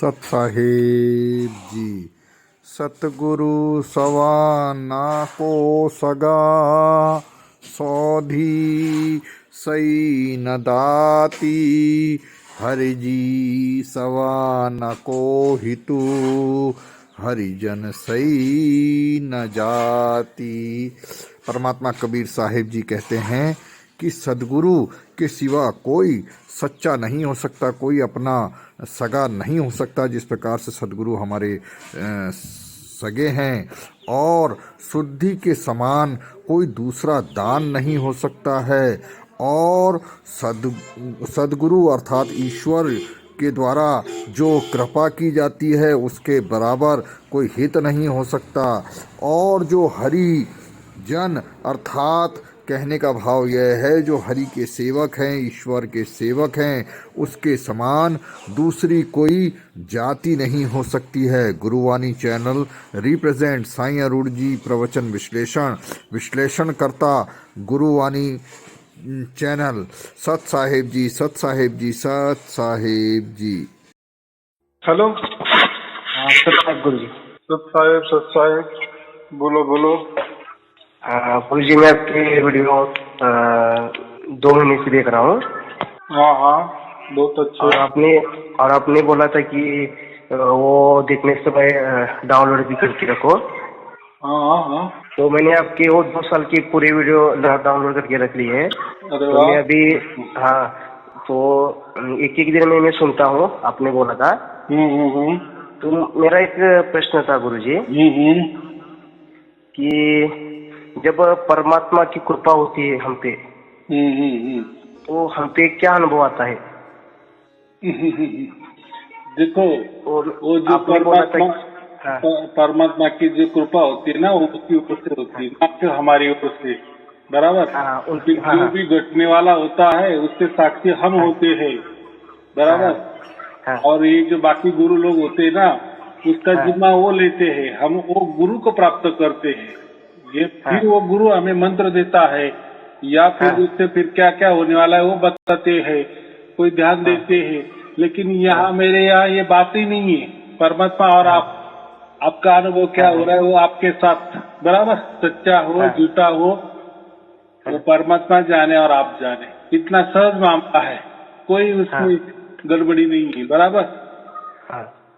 सत साहेब जी। सतगुरु सवा ना को सगा, सौधी सई न दाती, हरि जी सवा न को हितु, हरिजन सई न जाती। परमात्मा कबीर साहिब जी कहते हैं कि सदगुरु के सिवा कोई सच्चा नहीं हो सकता, कोई अपना सगा नहीं हो सकता। जिस प्रकार से सदगुरु हमारे सगे हैं और शुद्धि के समान कोई दूसरा दान नहीं हो सकता है, और सदगुरु अर्थात ईश्वर के द्वारा जो कृपा की जाती है उसके बराबर कोई हित नहीं हो सकता। और जो हरि जन अर्थात कहने का भाव यह है जो हरि के सेवक हैं, ईश्वर के सेवक हैं, उसके समान दूसरी कोई जाति नहीं हो सकती है। गुरुवाणी चैनल रिप्रेजेंट साईं अरूढ़ जी प्रवचन विश्लेषणकर्ता गुरुवाणी चैनल। सत साहेब जी, सत साहेब जी, सत साहेब जी। हेलो। हाँ सत साहेब गुरु जी। सत साहेब बोलो बोलो। गुरु जी मैं आपके वीडियो 2 महीने से देख रहा हूँ। हाँ हाँ बहुत अच्छे। और आपने बोला था कि वो देखने से पहले डाउनलोड भी करके रखो। हाँ हाँ हाँ। तो मैंने आपके वो 2 साल की पूरी वीडियो डाउनलोड करके रख ली है। अरे तो वाह। मैं अभी हाँ तो एक दिन में मैं सुनता हूँ, आपने बोला था। तो मेरा एक प्रश्न था गुरु जी कि जब परमात्मा की कृपा होती है हम पे, तो हम पे क्या अनुभव आता है? देखो वो जो परमात्मा की जो कृपा होती है ना वो उसकी ओर से होती है, ना कि हमारी ओर से। बराबर। जो भी घटने वाला होता है उसके साक्षी हम होते हैं। बराबर। और ये जो बाकी गुरु लोग होते हैं ना उसका जिम्मा वो लेते हैं, हम वो गुरु को प्राप्त करते हैं। ये फिर वो गुरु हमें मंत्र देता है या फिर उससे फिर क्या क्या होने वाला है वो बताते हैं, कोई ध्यान देते हैं। लेकिन यहाँ मेरे यहाँ ये बात ही नहीं है। परमात्मा और आपका अनुभव क्या हो रहा है वो आपके साथ। बराबर। सच्चा हो झूठा हो वो परमात्मा जाने और आप जाने। इतना सहज मामला है, कोई उसमें गड़बड़ी नहीं है। बराबर।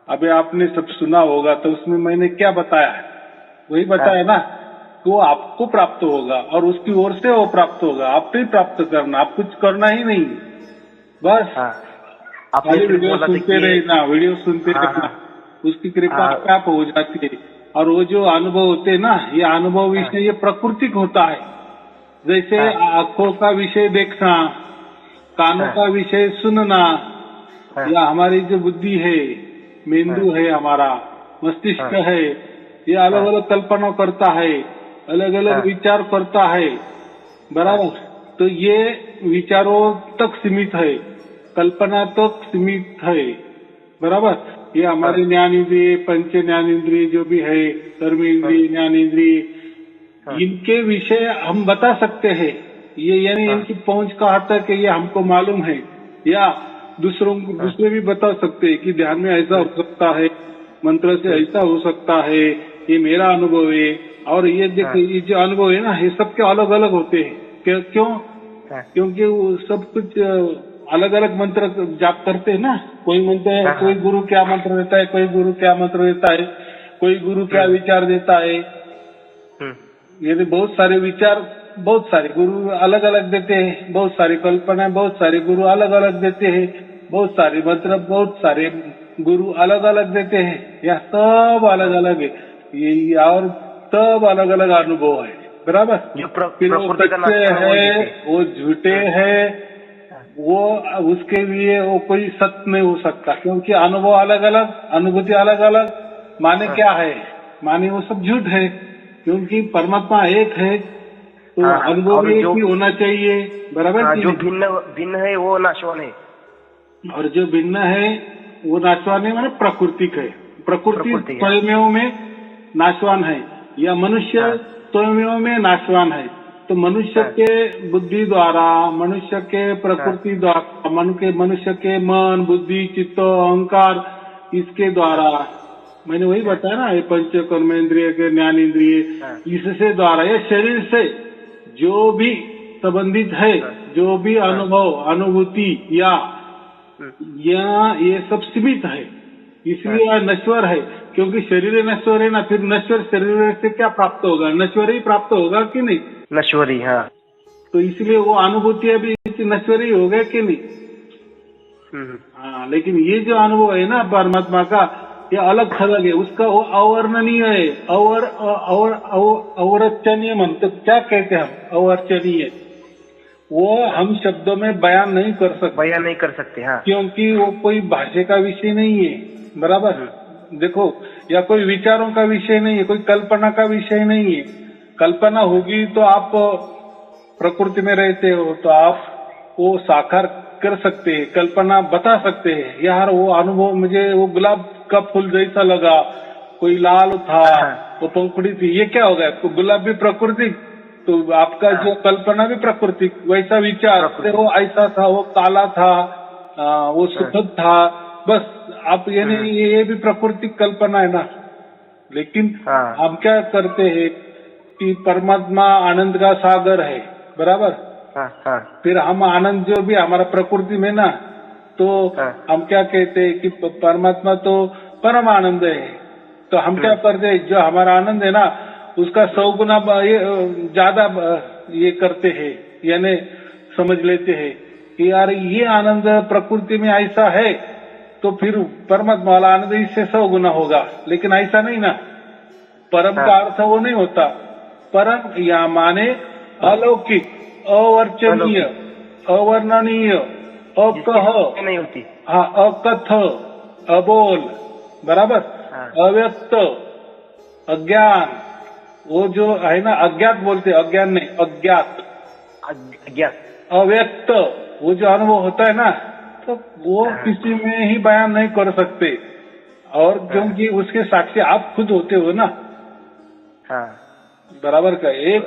अभी आपने सब सुना होगा तो उसमें मैंने क्या बताया है वही बताया ना। वो आपको प्राप्त होगा और उसकी ओर से वो प्राप्त होगा। आप भी प्राप्त करना, आप कुछ करना ही नहीं, बस खाली वीडियो सुनते रहना, वीडियो सुनते रहना, उसकी कृपा आप हो जाती है। और वो जो अनुभव होते हैं ना, ये अनुभव विषय ये प्राकृतिक होता है। जैसे आंखों का विषय देखना, कानों का विषय सुनना, या हमारी जो बुद्धि है, मेंदु है, हमारा मस्तिष्क है, ये अलग अलग कल्पना करता है, अलग अलग विचार करता है। बराबर। तो ये विचारों तक सीमित है, कल्पना तक सीमित है। बराबर। ये हमारे ज्ञानेंद्रिय, पंच ज्ञानेंद्रिय जो भी है, कर्मेंद्रिय, ज्ञानेंद्रिय, इनके विषय हम बता सकते हैं। ये यानी इनकी पहुंच कहाँ तक है ये हमको मालूम है, या दूसरे भी बता सकते हैं कि ध्यान में ऐसा हो सकता है, मंत्र से ऐसा हो सकता है, ये मेरा अनुभव है। और ये देखो ये जो अनुभव है ना ये सबके अलग अलग होते हैं। क्यों? क्योंकि वो सब कुछ अलग अलग मंत्र जाप करते हैं ना। कोई मंत्र है, कोई गुरु क्या मंत्र देता है, कोई गुरु क्या मंत्र देता है, कोई गुरु क्या विचार देता है। ये बहुत सारे विचार, बहुत सारे गुरु अलग अलग देते हैं, बहुत सारी कल्पना, बहुत सारे गुरु अलग अलग देते हैं, बहुत सारे मंत्र, बहुत सारे गुरु अलग अलग देते हैं। यह सब अलग अलग है ये, और सब अलग अलग अनुभव है। बराबर। फिर वो सच्चे है, वो झूठे है, वो उसके लिए वो कोई सत्य नहीं हो सकता, क्योंकि अनुभव अलग अलग, अनुभूति अलग अलग। माने क्या है? माने वो सब झूठ है, क्योंकि परमात्मा एक है तो अनुभव एक ही होना चाहिए। बराबर। जो भिन्न है वो नाशवान है, और जो भिन्न है वो नाशवान है, माने प्राकृतिक है। प्रकृति स्वयं में नाशवान है, या मनुष्य स्वयं में नाशवान है। तो मनुष्य के बुद्धि द्वारा, मनुष्य के प्रकृति द्वारा, मनुष्य के मन, बुद्धि, चित्त, अहंकार, इसके द्वारा, मैंने वही बताया ना, ये पंच कर्मेंद्रिय के ज्ञानेन्द्रिय, इससे द्वारा ये शरीर से जो भी संबंधित है, जो भी अनुभव अनुभूति या ये सब सीमित है, इसलिए यह नश्वर है। क्योंकि शरीर नश्वर है ना, फिर नश्वर शरीर से क्या प्राप्त होगा? नश्वर ही प्राप्त होगा कि नहीं? नश्वर ही, हाँ। तो इसलिए वो अनुभूति अभी नश्वर ही हो गया कि नहीं? हाँ, लेकिन ये जो अनुभव है ना परमात्मा का, ये अलग थलग है, उसका वो अवर्णनीय है, अवर्चनीय म्हणते, क्या कहते हैं हम? अवर्चनीय। वो हम शब्दों में बयान नहीं कर सकते, हाँ। क्योंकि वो कोई भाषा का विषय नहीं है, बराबर? देखो, या कोई विचारों का विषय नहीं है, कोई कल्पना का विषय नहीं है। कल्पना होगी तो आप प्रकृति में रहते हो, तो आप वो साकार कर सकते हैं, कल्पना बता सकते हैं, यार वो अनुभव मुझे वो गुलाब का फूल जैसा लगा, कोई लाल था, वो पंखुड़ी थी, ये क्या होगा? तो गुलाब भी प्रकृति, तो आपका जो कल्पना भी प्रकृति, वैसा विचार, वो ऐसा था, वो काला था, वो सुखद था, बस आप ये भी प्रकृति कल्पना है ना। लेकिन हम क्या करते हैं कि परमात्मा आनंद का सागर है, बराबर? फिर हम आनंद जो भी हमारा प्रकृति में ना, तो हम क्या कहते हैं कि परमात्मा तो परम आनंद है। तो हम क्या करते हैं, जो हमारा आनंद है ना, उसका 100 गुना ज्यादा ये करते हैं, यानी समझ लेते हैं कि यार ये आनंद प्रकृति में ऐसा है, तो फिर परमात्मा वाला आनंद इससे 100 गुना होगा। लेकिन ऐसा नहीं ना, परम का अर्थ वो नहीं होता। परम या माने अलौकिक, अवर्चनीय, अवर्णनीय, अकह नहीं होती, हाँ, अकथ, अबोल, बराबर? अव्यक्त, अज्ञान, वो जो है ना, अज्ञात बोलते, अज्ञान नहीं, अज्ञात, अव्यक्त, वो जो अनुभव होता है ना, तो वो किसी में ही बयान नहीं कर सकते। और क्योंकि उसके साक्षी आप खुद होते हो ना, बराबर का? एक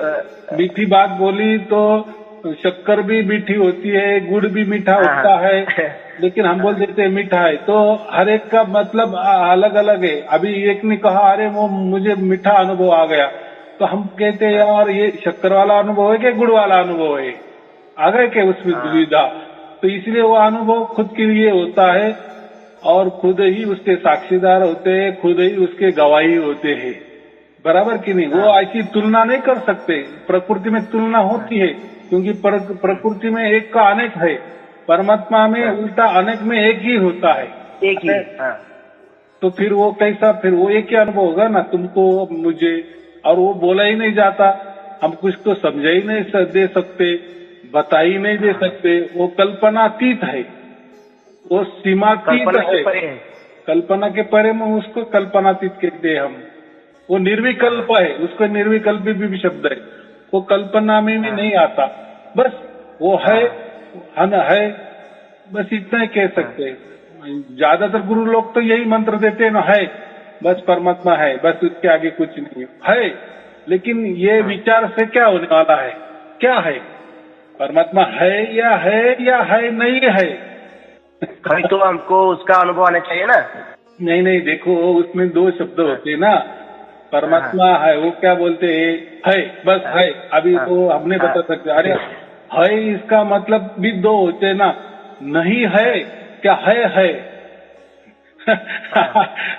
मीठी बात बोली तो शक्कर भी मीठी होती है, गुड़ भी मीठा होता है, लेकिन हम बोल देते हैं मीठा है। तो हर एक का मतलब अलग अलग है। अभी एक ने कहा अरे वो मुझे मीठा अनुभव आ गया, तो हम कहते हैं यार ये शक्कर वाला अनुभव है कि गुड़ वाला अनुभव है, आ गए क्या उसमें दुविधा? तो इसलिए वो अनुभव खुद के लिए होता है और खुद ही उसके साक्षीदार होते हैं, खुद ही उसके गवाही होते हैं, बराबर कि नहीं? वो ऐसी तुलना नहीं कर सकते। प्रकृति में तुलना होती है, क्योंकि प्रकृति में एक का अनेक है, परमात्मा में उल्टा अनेक में एक ही होता है, एक ही। तो फिर वो कैसा, फिर वो एक ही अनुभव होगा ना, तुमको मुझे, और वो बोला ही नहीं जाता, हम कुछ तो समझा ही नहीं दे सकते, बता ही नहीं दे सकते। वो कल्पनातीत है, वो सीमातीत है, कल्पना के परे में उसको कल्पनातीत कहते हैं हम। वो निर्विकल्प है, उसको निर्विकल्प भी शब्द है, वो कल्पना में भी नहीं आता, बस वो है, बस इतना ही कह सकते हैं। ज्यादातर गुरु लोग तो यही मंत्र देते हैं ना, है, बस परमात्मा है, बस उसके आगे कुछ नहीं है। लेकिन ये विचार से क्या होने वाला है? क्या है? परमात्मा है या है नहीं है? कभी तो हमको उसका अनुभव आना चाहिए ना। नहीं, देखो उसमें 2 शब्द होते हैं ना, परमात्मा है, वो क्या बोलते है, बस है। अभी तो हमने बता सकते, अरे है इसका मतलब भी 2 होते ना, नहीं है क्या है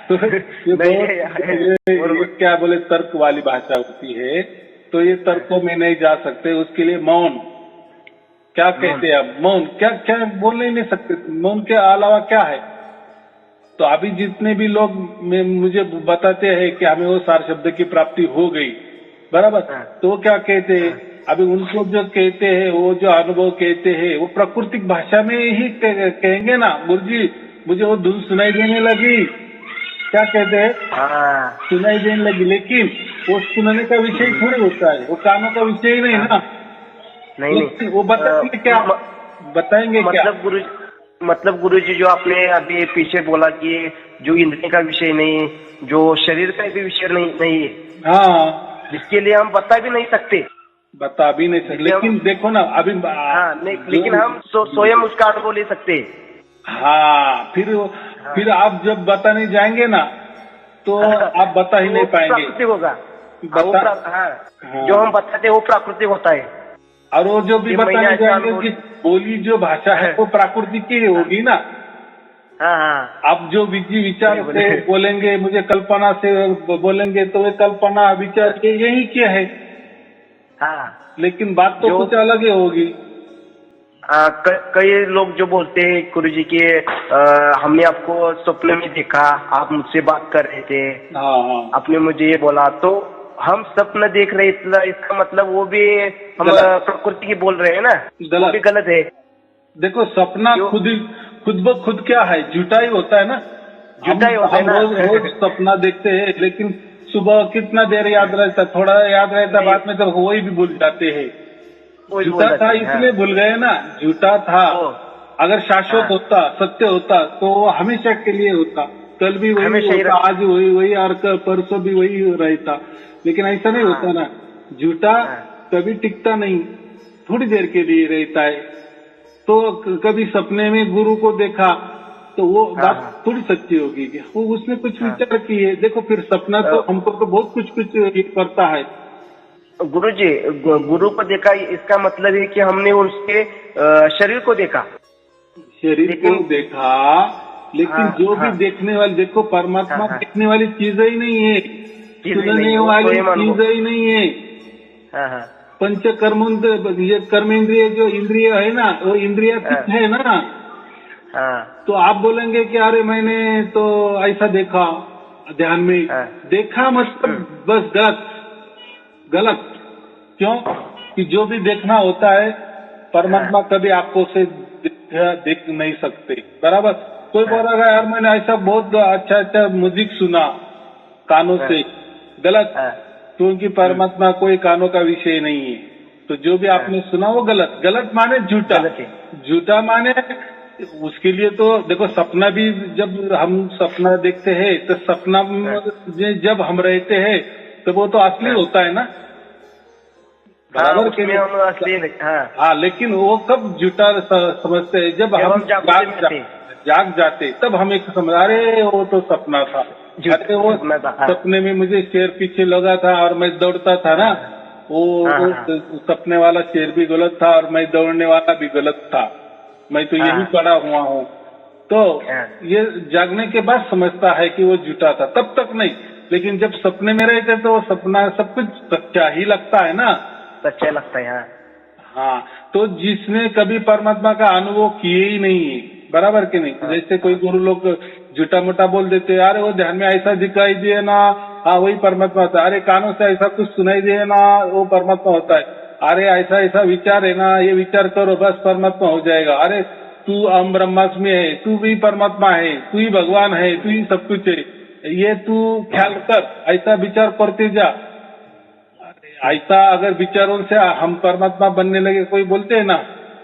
तो ये क्या बोले, तर्क वाली भाषा होती है, तो ये तर्कों में नहीं जा सकते। उसके लिए मौन, क्या कहते हैं हम, मौन, क्या बोल नहीं सकते, मौन के अलावा क्या है? तो अभी जितने भी लोग मुझे बताते हैं कि हमें वो सार शब्द की प्राप्ति हो गई, बराबर, तो क्या कहते हैं? अभी उनको जो कहते हैं, वो जो अनुभव कहते हैं, वो प्राकृतिक भाषा में ही कहेंगे ना, गुरुजी मुझे वो धुन सुनाई देने लगी, क्या कहते हैं, सुनाई देने लगी, लेकिन वो सुनने का विषय थोड़ी होता है, वो कानों का विषय ही नहीं ना। नहीं, वो बताएंगे क्या, बताएंगे क्या? मतलब गुरुजी जो आपने अभी पीछे बोला कि जो इंद्रिय का विषय नहीं, जो शरीर का भी विषय नहीं है, हाँ, जिसके लिए हम बता भी नहीं सकते, लेकिन देखो ना अभी, लेकिन हम स्वयं उसका अनुभव ले सकते हैं। हाँ, फिर फिर आप जब बताने जाएंगे ना तो आप बता ही नहीं पाएंगे। प्राकृतिक होगा, जो हम बताते हैं वो प्राकृतिक होता है। और वो जो भी बताने जाएंगे कि बोली जो भाषा है वो प्राकृतिक की होगी ना। आप जो विचार से बोलेंगे, मुझे कल्पना से बोलेंगे तो वे कल्पना विचार यही क्या है। लेकिन बात तो कुछ अलग ही होगी। कई लोग जो बोलते हैं गुरुजी के हमने आपको सपने में देखा, आप मुझसे बात कर रहे थे, आपने मुझे ये बोला, तो हम सपना देख रहे थे, इसका मतलब वो भी हम प्रकृति की बोल रहे हैं ना, वो भी गलत है। देखो सपना खुद ब खुद क्या है, झूठा ही होता है ना। झूठा ही होता है ना। रोज सपना देखते हैं लेकिन सुबह कितना देर याद रहता, थोड़ा याद रहता, बाद में तो वही भी भूल जाते हैं। झूठा था इसलिए भूल गए ना, झूठा था। अगर शाश्वत होता, सत्य होता तो हमेशा के लिए होता, कल भी वही होता, आज वही और परसों भी वही रहता। लेकिन ऐसा नहीं होता ना, झूठा कभी टिकता नहीं, थोड़ी देर के लिए रहता है। तो कभी सपने में गुरु को देखा तो वो बात थोड़ी सच्ची होगी, वो उसने कुछ विचार किए। देखो फिर सपना तो हमको तो बहुत कुछ करता है। गुरुजी, गुरु को देखा इसका मतलब है कि हमने उसके शरीर को देखा, शरीर को देखा, लेकिन जो भी देखने वाली, देखो परमात्मा देखने वाली चीज ही नहीं है, सुनने वाली चीज ही नहीं है। पंच कर्मेंद्रिय जो इंद्रिय है ना, वो इंद्रियातीत है ना। तो आप बोलेंगे कि अरे मैंने तो ऐसा देखा ध्यान में, देखा मतलब बस गलत। क्यों कि जो भी देखना होता है परमात्मा कभी आंखों से देख नहीं सकते, बराबर। कोई बोल रहा है यार मैंने ऐसा बहुत अच्छा म्यूजिक सुना कानों से, गलत, क्योंकि परमात्मा कोई कानों का विषय नहीं है। तो जो भी आपने सुना वो गलत माने झूठा माने। उसके लिए तो देखो सपना भी, जब हम सपना देखते हैं तो सपना में जब हम रहते हैं तो वो तो असली होता है ना, बराबर के लिए। हाँ, लेकिन वो कब झूठा समझते हैं, जब हम जाग जाते तब हमें समझ, अरे वो तो सपना था, अरे वो सपने में मुझे शेर पीछे लगा था और मैं दौड़ता था ना, वो सपने वाला शेर भी गलत था और मैं दौड़ने वाला भी गलत था, मैं तो यही पड़ा हुआ हूँ। तो ये जागने के बाद समझता है कि वो झूठा था, तब तक नहीं। लेकिन जब सपने में रहते तो वो सपना सब कुछ सच्चा ही लगता है ना, सच्चा लगता है। हाँ, तो जिसने कभी परमात्मा का अनुभव किए ही नहीं है, बराबर के नहीं। जैसे कोई गुरु लोग झूठा मोटा बोल देते, अरे वो ध्यान में ऐसा दिखाई दिए ना, हाँ वही परमात्मा होता है। अरे कानों से ऐसा कुछ सुनाई दिए ना, वो परमात्मा होता है। अरे ऐसा विचार है ना, ये विचार करो बस परमात्मा हो जाएगा। अरे तू अहम ब्रह्मास्मि है, तू भी परमात्मा है, तू ही भगवान है, तू ही सब कुछ है, ये तू ख्याल कर, ऐसा विचार करते जा। ऐसा अगर विचारों से हम परमात्मा बनने लगे, कोई बोलते हैं ना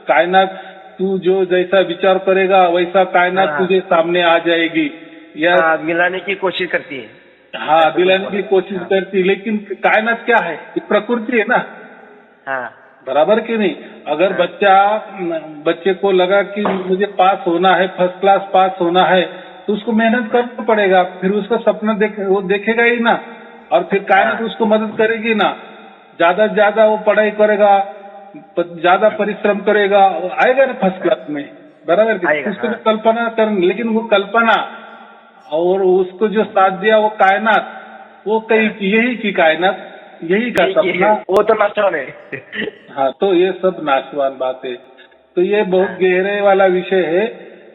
कायनात, तू जो जैसा विचार करेगा वैसा कायनात तुझे सामने आ जाएगी, या मिलाने की कोशिश करती है। हाँ, मिलाने की कोशिश करती है, लेकिन कायनात क्या है, प्रकृति है ना, बराबर की नहीं। अगर बच्चे को लगा कि मुझे पास होना है, फर्स्ट क्लास पास होना है, तो उसको मेहनत करना पड़ेगा, फिर उसका सपना वो देखेगा ही ना, और फिर कायनात उसको मदद करेगी ना। ज्यादा से ज्यादा वो पढ़ाई करेगा, ज्यादा परिश्रम करेगा, आएगा ना फर्स्ट क्लास में, बराबर की। उसको भी कल्पना करनी, लेकिन वो कल्पना और उसको जो साथ दिया वो कायनात, वो यही की कायनात, यही का सपना, वो तो नाशवान है। हाँ, तो ये सब नाशवान बात है। तो ये बहुत गहरे वाला विषय है।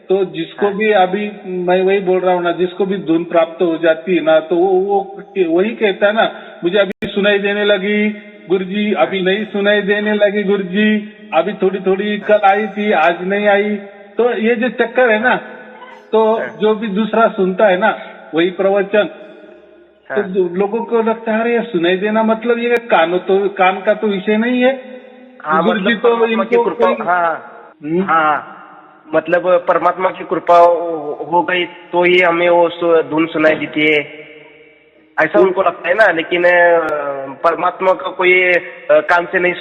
तो जिसको भी अभी मैं वही बोल रहा हूँ ना, जिसको भी धुन प्राप्त हो जाती है ना, तो वो वही कहता है ना, मुझे अभी सुनाई देने लगी गुरुजी, अभी नहीं सुनाई देने लगी गुरुजी, अभी थोड़ी थोड़ी कल आई थी, आज नहीं आई। तो ये जो चक्कर है ना, तो जो भी दूसरा सुनता है ना वही प्रवचन, तो लोगों को लगता है अरे सुनाई देना मतलब ये कान का तो विषय नहीं है। गुरुजी तो इनको मतलब परमात्मा की कृपा हो गई तो ही हमें वो धुन सुनाई देती है, ऐसा उनको लगता है ना। लेकिन परमात्मा को कोई कान से नहीं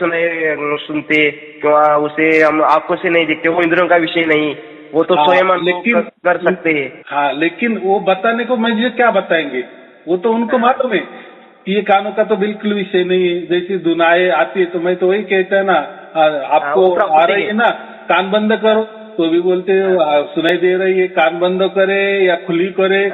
सुनते, क्यों उसे हम आंखों से नहीं देखते, वो इंद्रियों का विषय नहीं, वो तो स्वयं लेकिन कर सकते हैं। हाँ, लेकिन वो बताने को मुझे क्या बताएंगे, वो तो उनको मालूम है कि ये कानों का तो बिल्कुल विषय नहीं है। जैसी दुनाएं आती है तो मैं तो वही कहता है ना, आपको आ रही है ना, कान बंद करो तो भी बोलते हो सुनाई दे रही है, कान बंद करे या खुली करे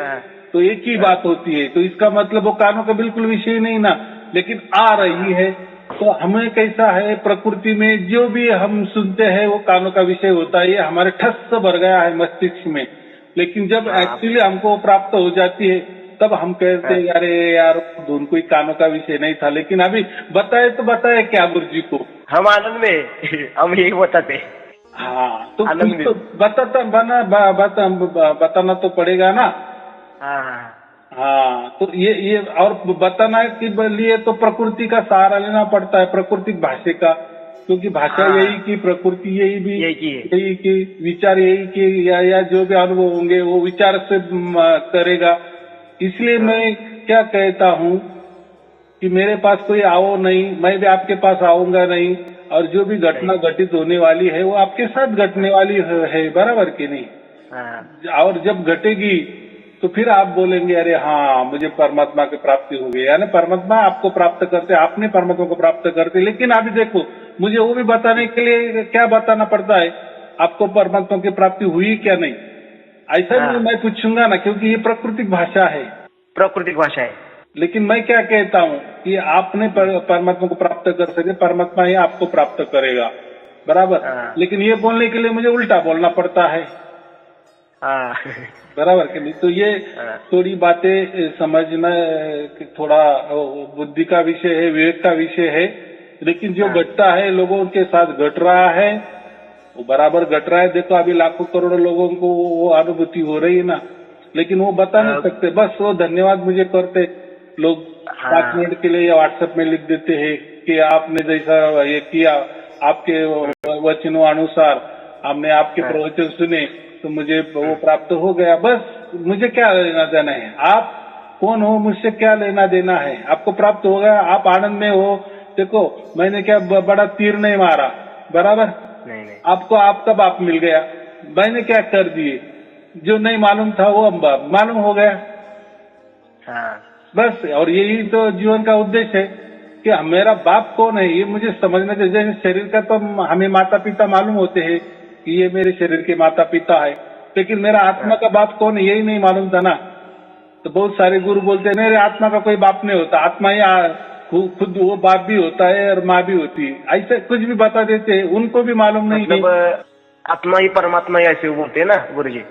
तो एक ही बात होती है। तो इसका मतलब वो कानों का बिल्कुल विषय नहीं ना, लेकिन आ रही है। तो हमें कैसा है, प्रकृति में जो भी हम सुनते हैं वो कानों का विषय होता है, ये हमारे ठस से भर गया है मस्तिष्क में। लेकिन जब एक्चुअली हमको प्राप्त हो जाती है तब हम कहते हैं अरे यार धुन कोई कानों का विषय नहीं था। लेकिन अभी बताए क्या गुरु जी को, हम आनंद में हम यही बताते। हाँ, तो बताना तो पड़ेगा ना। हाँ, तो ये और बताना के लिए तो प्रकृति का सहारा लेना पड़ता है, प्राकृतिक भाषा का, क्योंकि भाषा यही की, प्रकृति यही की, विचार यही की, या जो भी अनुभव होंगे वो विचार से करेगा। इसलिए मैं क्या कहता हूँ कि मेरे पास कोई आओ नहीं, मैं भी आपके पास आऊंगा नहीं, और जो भी घटना घटित होने वाली है वो आपके साथ घटने वाली है, बराबर की नहीं। और जब घटेगी तो फिर आप बोलेंगे अरे हाँ मुझे परमात्मा की प्राप्ति हो गई, यानी परमात्मा आपको प्राप्त करते, आपने परमात्मा को प्राप्त करते। लेकिन अभी देखो मुझे वो भी बताने के लिए क्या बताना पड़ता है, आपको परमात्मा की प्राप्ति हुई क्या नहीं, ऐसा भी मैं पूछूंगा ना, क्योंकि ये प्राकृतिक भाषा है, प्राकृतिक भाषा है। लेकिन मैं क्या कहता हूँ कि आपने परमात्मा को प्राप्त कर सके, परमात्मा ही आपको प्राप्त करेगा, बराबर। लेकिन ये बोलने के लिए मुझे उल्टा बोलना पड़ता है, बराबर के नहीं। तो ये थोड़ी बातें समझना थोड़ा बुद्धि का विषय है, विवेक का विषय है। लेकिन जो घटता है लोगों के साथ घट रहा है वो बराबर घट रहा है। देखो अभी लाखों करोड़ों लोगों को वो अनुभूति हो रही है ना, लेकिन वो बता नहीं सकते। बस वो धन्यवाद मुझे करते लोग 5 मिनट के लिए या व्हाट्सएप में लिख देते हैं कि आपने जैसा ये किया, आपके वचनों अनुसार हमने आपके प्रवचन सुने तो मुझे वो प्राप्त हो गया। बस मुझे क्या लेना देना है, आप कौन हो, मुझसे क्या लेना देना है, आपको प्राप्त हो गया, आप आनंद में हो। देखो मैंने क्या बड़ा तीर नहीं मारा, बराबर नहीं। आपको आपका बाप मिल गया, मैंने क्या कर दिए, जो नहीं मालूम था वो मालूम हो गया। बस, और यही तो जीवन का उद्देश्य है कि मेरा बाप कौन है ये मुझे समझना चाहिए। जैसे शरीर का तो हमें माता पिता मालूम होते हैं कि ये मेरे शरीर के माता पिता है, लेकिन मेरा आत्मा का बाप कौन है यही नहीं मालूम था ना। तो बहुत सारे गुरु बोलते हैं मेरे आत्मा का कोई बाप नहीं होता, आत्मा ही खुद वो बाप भी होता है और माँ भी होती है, ऐसे कुछ भी बता देते हैं, उनको भी मालूम नहीं है। आत्मा ही परमात्मा है ऐसे बोलते हैं ना गुरु जी।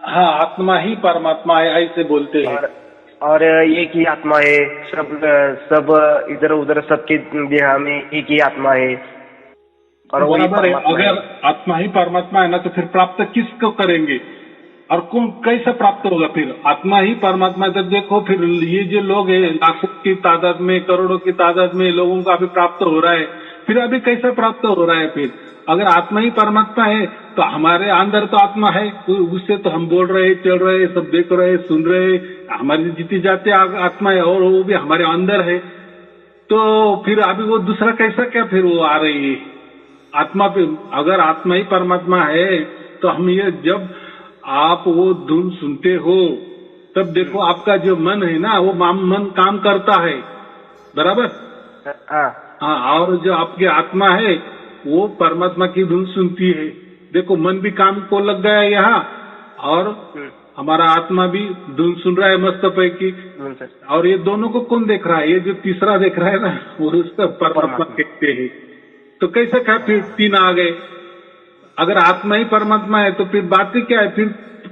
हाँ, आत्मा ही परमात्मा है ऐसे बोलते हैं। और एक ही आत्मा है, सब इधर उधर सबके देह में एक ही आत्मा है, और वही परमात्मा है। अगर आत्मा ही परमात्मा है ना तो फिर प्राप्त किसको करेंगे और कैसे प्राप्त होगा? फिर आत्मा ही परमात्मा। जब देखो फिर ये जो लोग है लाखों की तादाद में, करोड़ों की तादाद में लोगों को अभी प्राप्त हो रहा है, फिर अभी कैसे प्राप्त हो रहा है? फिर अगर आत्मा ही परमात्मा है तो हमारे अंदर तो आत्मा है, उससे तो हम बोल रहे, चल रहे, सब देख रहे, सुन रहे, हमारी जीती जाती आत्मा है और वो भी हमारे अंदर है। तो फिर अभी वो दूसरा कैसा क्या फिर वो आ रही है आत्मा पे? अगर आत्मा ही परमात्मा है तो हम ये जब आप वो धुन सुनते हो तब देखो आपका जो मन है ना वो मन काम करता है, बराबर। हाँ, और जो आपकी आत्मा है वो परमात्मा की धुन सुनती है। देखो मन भी काम को लग गया यहाँ और हमारा आत्मा भी धुन सुन रहा है मस्त पैकी। और ये दोनों को कौन देख रहा है? ये जो तीसरा देख रहा है ना वो उसका परमात्मा कहते हैं। तो कैसे क्या फिर 3 आ गए? अगर आत्मा ही परमात्मा है तो फिर बातें क्या है? फिर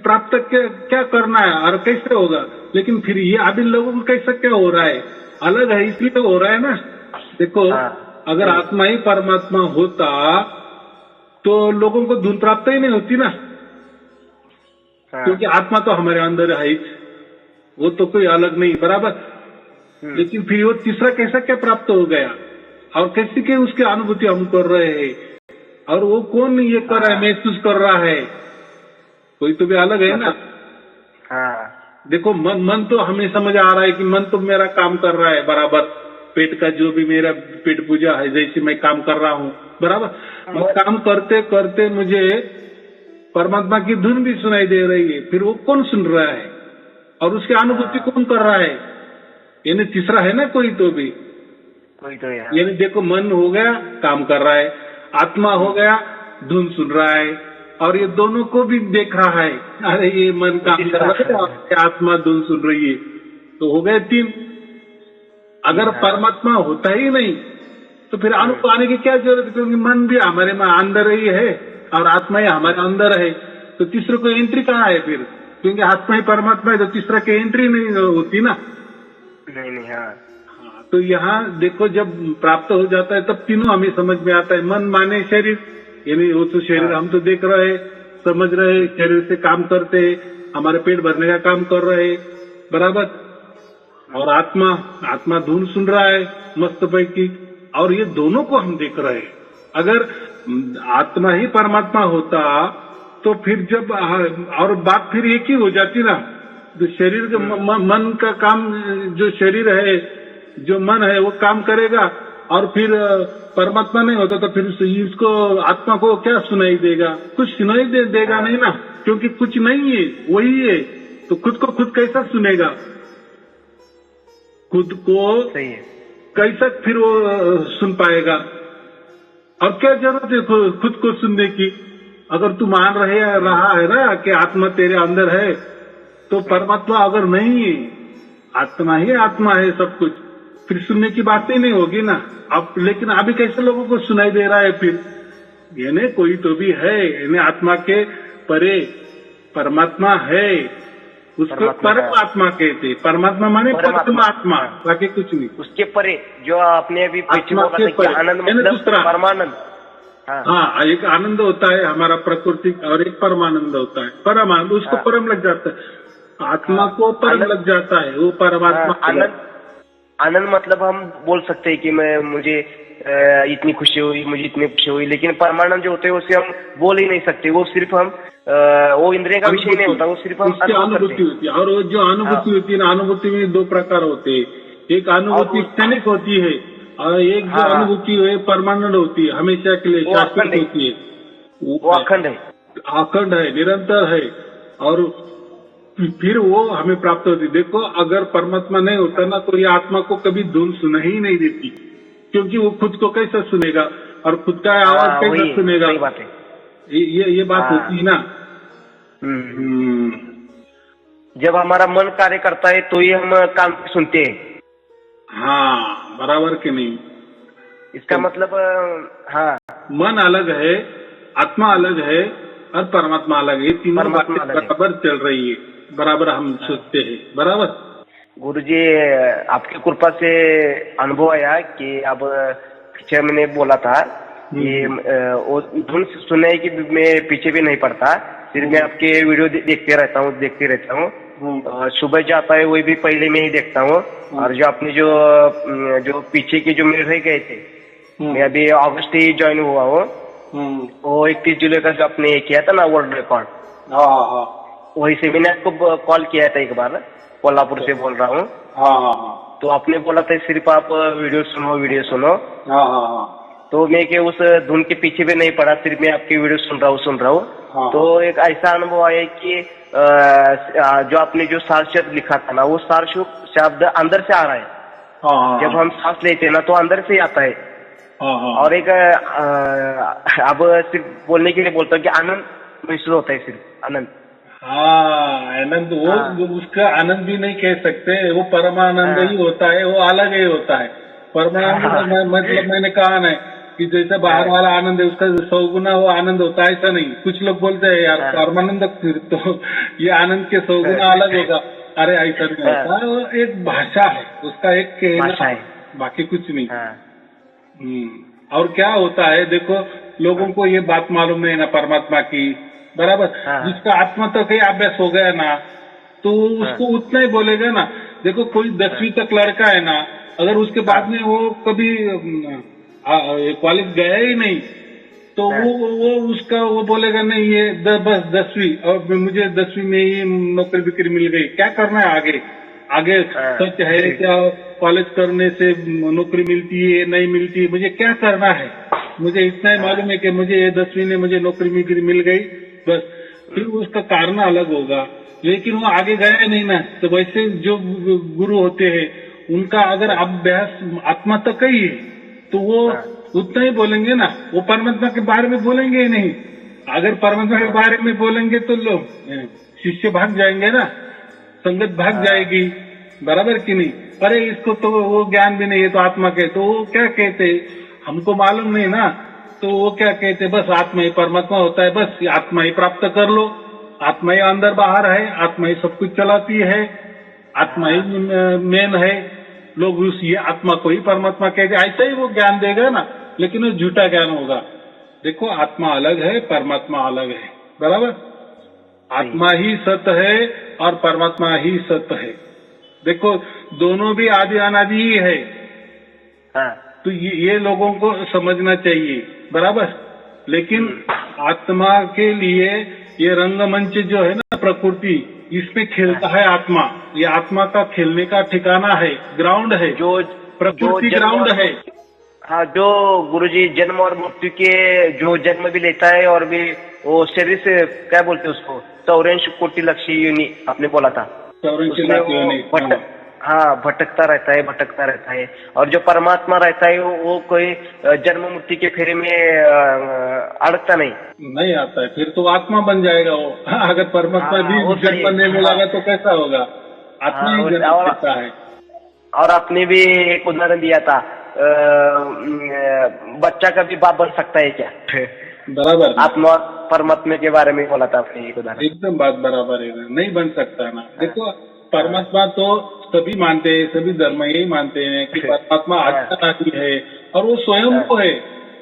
प्राप्त क्या करना है और कैसे होगा? लेकिन फिर ये अभी लोगों को कैसे क्या हो रहा है? अलग है इसलिए हो रहा है ना। देखो अगर आत्मा ही परमात्मा होता तो लोगों को धुन प्राप्त ही नहीं होती ना, क्योंकि आत्मा तो हमारे अंदर है, वो तो कोई अलग नहीं, बराबर। लेकिन फिर वो तीसरा कैसा क्या प्राप्त हो गया और कैसे के उसकी अनुभूति हम कर रहे हैं? और वो कौन ये कर रहा है, महसूस कर रहा है? कोई तो भी अलग है ना। देखो मन तो हमें समझ आ रहा है कि मन तो मेरा काम कर रहा है बराबर, पेट का जो भी मेरा पेट पूजा है जैसे मैं काम कर रहा हूँ, बराबर। और काम करते करते मुझे परमात्मा की धुन भी सुनाई दे रही है, फिर वो कौन सुन रहा है और उसकी अनुभूति कौन कर रहा है? यानी तीसरा है ना कोई तो भी। कोई तो है। यानी देखो, मन हो गया काम कर रहा है, आत्मा हो गया धुन सुन रहा है, और ये दोनों को भी देख रहा है। अरे ये मन काम कर रहा है, आत्मा धुन सुन रही है, तो हो गए 3। अगर परमात्मा होता ही नहीं तो फिर अनुभव आने की क्या जरूरत है? क्योंकि मन भी हमारे में अंदर ही है और आत्मा ही हमारे अंदर है, तो तीसरे को एंट्री कहाँ है फिर? क्योंकि आत्मा ही परमात्मा है, तो तीसरा की एंट्री नहीं होती ना। नहीं। हाँ, तो यहाँ देखो, जब प्राप्त हो जाता है तब तीनों हमें समझ में आता है। मन माने शरीर, यानी वो तो शरीर हम तो देख रहे, समझ रहे, शरीर से काम करते, हमारे पेट भरने का काम कर रहे, बराबर। और आत्मा धुन सुन रहा है मस्त पैकी, और ये दोनों को हम देख रहे हैं। अगर आत्मा ही परमात्मा होता तो फिर जब, और बात फिर एक ही हो जाती ना, जो शरीर के मन का काम, जो शरीर है, जो मन है वो काम करेगा, और फिर परमात्मा नहीं होता तो फिर इसको, आत्मा को क्या सुनाई देगा? कुछ सुनाई देगा नहीं ना, क्योंकि कुछ नहीं है, वही है। तो खुद को खुद कैसा सुनेगा? खुद को सही है। कैसा फिर वो सुन पाएगा? और क्या जरूरत है खुद को सुनने की? अगर तू मान रहा है ना कि आत्मा तेरे अंदर है, तो परमात्मा अगर नहीं है, आत्मा ही आत्मा है सब कुछ, फिर सुनने की बात ही नहीं होगी ना। अब लेकिन अभी कैसे लोगों को सुनाई दे रहा है फिर? यानी कोई तो भी है, यानी आत्मा के परे परमात्मा है, उसको परमात्मा कहते। परमात्मा माने परमात्मा, बाकी कुछ नहीं। उसके परे जो आपने अभी पीछे बोला था कि आनंद मतलब परमानंद। हाँ, एक आनंद होता है हमारा प्रकृति, और एक परमानंद होता है, परमानंद। उसको परम लग जाता है, आत्मा को परम लग जाता है, वो परमात्मा। आनंद मतलब हम बोल सकते हैं कि मुझे इतनी खुशी हुई, मुझे इतनी खुशी हुई, लेकिन परमानंद जो होते हैं उसे हम बोल ही नहीं सकते। वो सिर्फ हम, वो इंद्रिय का विषय नहीं होता, वो सिर्फ हम अनुभूति होती है। और वो जो अनुभूति होती है ना, अनुभूति में 2 प्रकार होते हैं। एक अनुभूति क्षणिक होती है, और एक जो अनुभूति है परमानेंट होती है, हमेशा के लिए शाश्वत होती है, वो अखंड है, निरंतर है, और फिर वो हमें प्राप्त होती। देखो, अगर परमात्मा नहीं होता ना तो ये आत्मा को कभी धुन सुना ही नहीं देती, क्योंकि वो खुद को कैसा सुनेगा और खुद का आवाज कैसा सुनेगा? ये बात होती है ना। जब हमारा मन कार्य करता है तो ये हम कान से सुनते हैं। हाँ, बराबर के नहीं? इसका तो मतलब, हाँ, मन अलग है, आत्मा अलग है, और परमात्मा अलग है। तीनों बातें बराबर चल रही है, बराबर हम सोचते हैं, बराबर। गुरुजी, आपकी कृपा से अनुभव आया कि अब पीछे मैंने बोला था कि वो धुन सुनने की मैं पीछे भी नहीं पड़ता, सिर्फ मैं आपके वीडियो देखते रहता हूँ। सुबह जाता है वही भी पहले में ही देखता हूँ। और जो आपने जो पीछे के जो मेरे रह गए थे, मैं अभी अगस्त ही ज्वाइन हुआ हूँ, वो 31 जुलाई का जो आपने किया था ना वर्ल्ड रिकॉर्ड, वही से मैंने आपको कॉल किया था एक बार, कोल्हापुर से बोल रहा हूँ। तो आपने बोला था सिर्फ आप वीडियो सुनो। तो मैं के उस धुन के पीछे भी नहीं पड़ा, सिर्फ मैं आपकी वीडियो सुन रहा हूँ। तो एक ऐसा अनुभव आया कि जो आपने जो सार शब्द लिखा था ना, वो सार शब्द अंदर से आ रहा है। जब हम सांस लेते हैं ना तो अंदर से आता है। और एक अब सिर्फ बोलने के लिए बोलता हूँ कि आनंद महसूस होता है, सिर्फ आनंद। आनंद, वो उसका आनंद भी नहीं कह सकते, वो परमानंद ही होता है, वो अलग ही होता है। परमानंद मतलब मैंने कहा ना कि जैसे बाहर वाला आनंद है उसका 100 गुना वो आनंद होता है, ऐसा नहीं। कुछ लोग बोलते हैं यार परमानंद, फिर तो ये आनंद के 100 गुना अलग होगा। अरे ऐसा नहीं होता, वो एक भाषा है, उसका एक कहना है, बाकी कुछ नहीं। और क्या होता है, देखो लोगों को ये बात मालूम नहीं ना परमात्मा की, बराबर। जिसका आत्मा तक ही अभ्यास हो गया ना तो उसको उतना ही बोलेगा ना। देखो कोई 10वीं तक लड़का है ना, अगर उसके बाद में वो कभी कॉलेज गया ही नहीं तो वो उसका वो बोलेगा नहीं ये बस 10वीं, और मुझे 10वीं में ही नौकरी बिक्री मिल गई, क्या करना है आगे सच है क्या? कॉलेज करने से नौकरी मिलती है नहीं मिलती है, मुझे क्या करना है? मुझे इतना ही मालूम है कि मुझे 10वीं में मुझे नौकरी मिल गई, बस फिर उसका कारण अलग होगा, लेकिन वो आगे गया नहीं ना। तो वैसे जो गुरु होते हैं उनका अगर अभ्यास आत्मा तक ही है तो वो उतना ही बोलेंगे ना, वो परमात्मा के बारे में बोलेंगे ही नहीं। अगर परमात्मा के बारे में बोलेंगे तो लोग शिष्य भाग जाएंगे ना, संगत भाग जाएगी, बराबर कि नहीं। अरे इसको तो वो ज्ञान भी नहीं है तो आत्मा के, तो वो क्या कहते, हमको मालूम नहीं ना, तो वो क्या कहते, बस आत्मा ही परमात्मा होता है, बस आत्मा ही प्राप्त कर लो, आत्मा ही अंदर बाहर है, आत्मा ही सब कुछ चलाती है, आत्मा ही मेन है। लोग उस ये आत्मा को ही परमात्मा कहते, ऐसा ही वो ज्ञान देगा ना, लेकिन वो झूठा ज्ञान होगा। देखो आत्मा अलग है, परमात्मा अलग है, बराबर। आत्मा ही सत्य है और परमात्मा ही सत्य है। देखो दोनों भी आदि अनादि ही है। तो ये लोगों को समझना चाहिए, बराबर। लेकिन आत्मा के लिए ये रंगमंच जो है ना, प्रकृति, इसमें खेलता है आत्मा। ये आत्मा का खेलने का ठिकाना है, ग्राउंड है, जो प्रकृति ग्राउंड है। हाँ, जो गुरुजी जन्म और मृत्यु के जो जन्म भी लेता है और भी वो शरीर से क्या बोलते हैं उसको, 84 कोटि लक्ष्य योनि आपने बोला था, 84 लाख योनि। हाँ, भटकता रहता है। और जो परमात्मा रहता है वो कोई जन्म मृत्यु के फेरे में अड़कता नहीं आता है, फिर तो आत्मा बन जाएगा वो। अगर परमात्मा भी जन्म नहीं लगा तो कैसा होगा, आत्मा ही जन्म देता है। और आपने भी एक उदाहरण दिया था, बच्चा का भी बाप बन सकता है क्या? बराबर, आत्मा और परमात्मा के बारे में बोला था आपने एक उदाहरण। एकदम बात बराबर है, नहीं बन सकता ना। देखो परमात्मा तो सभी मानते हैं, सभी धर्म यही मानते हैं कि परमात्मा आत्मा है और वो स्वयं को है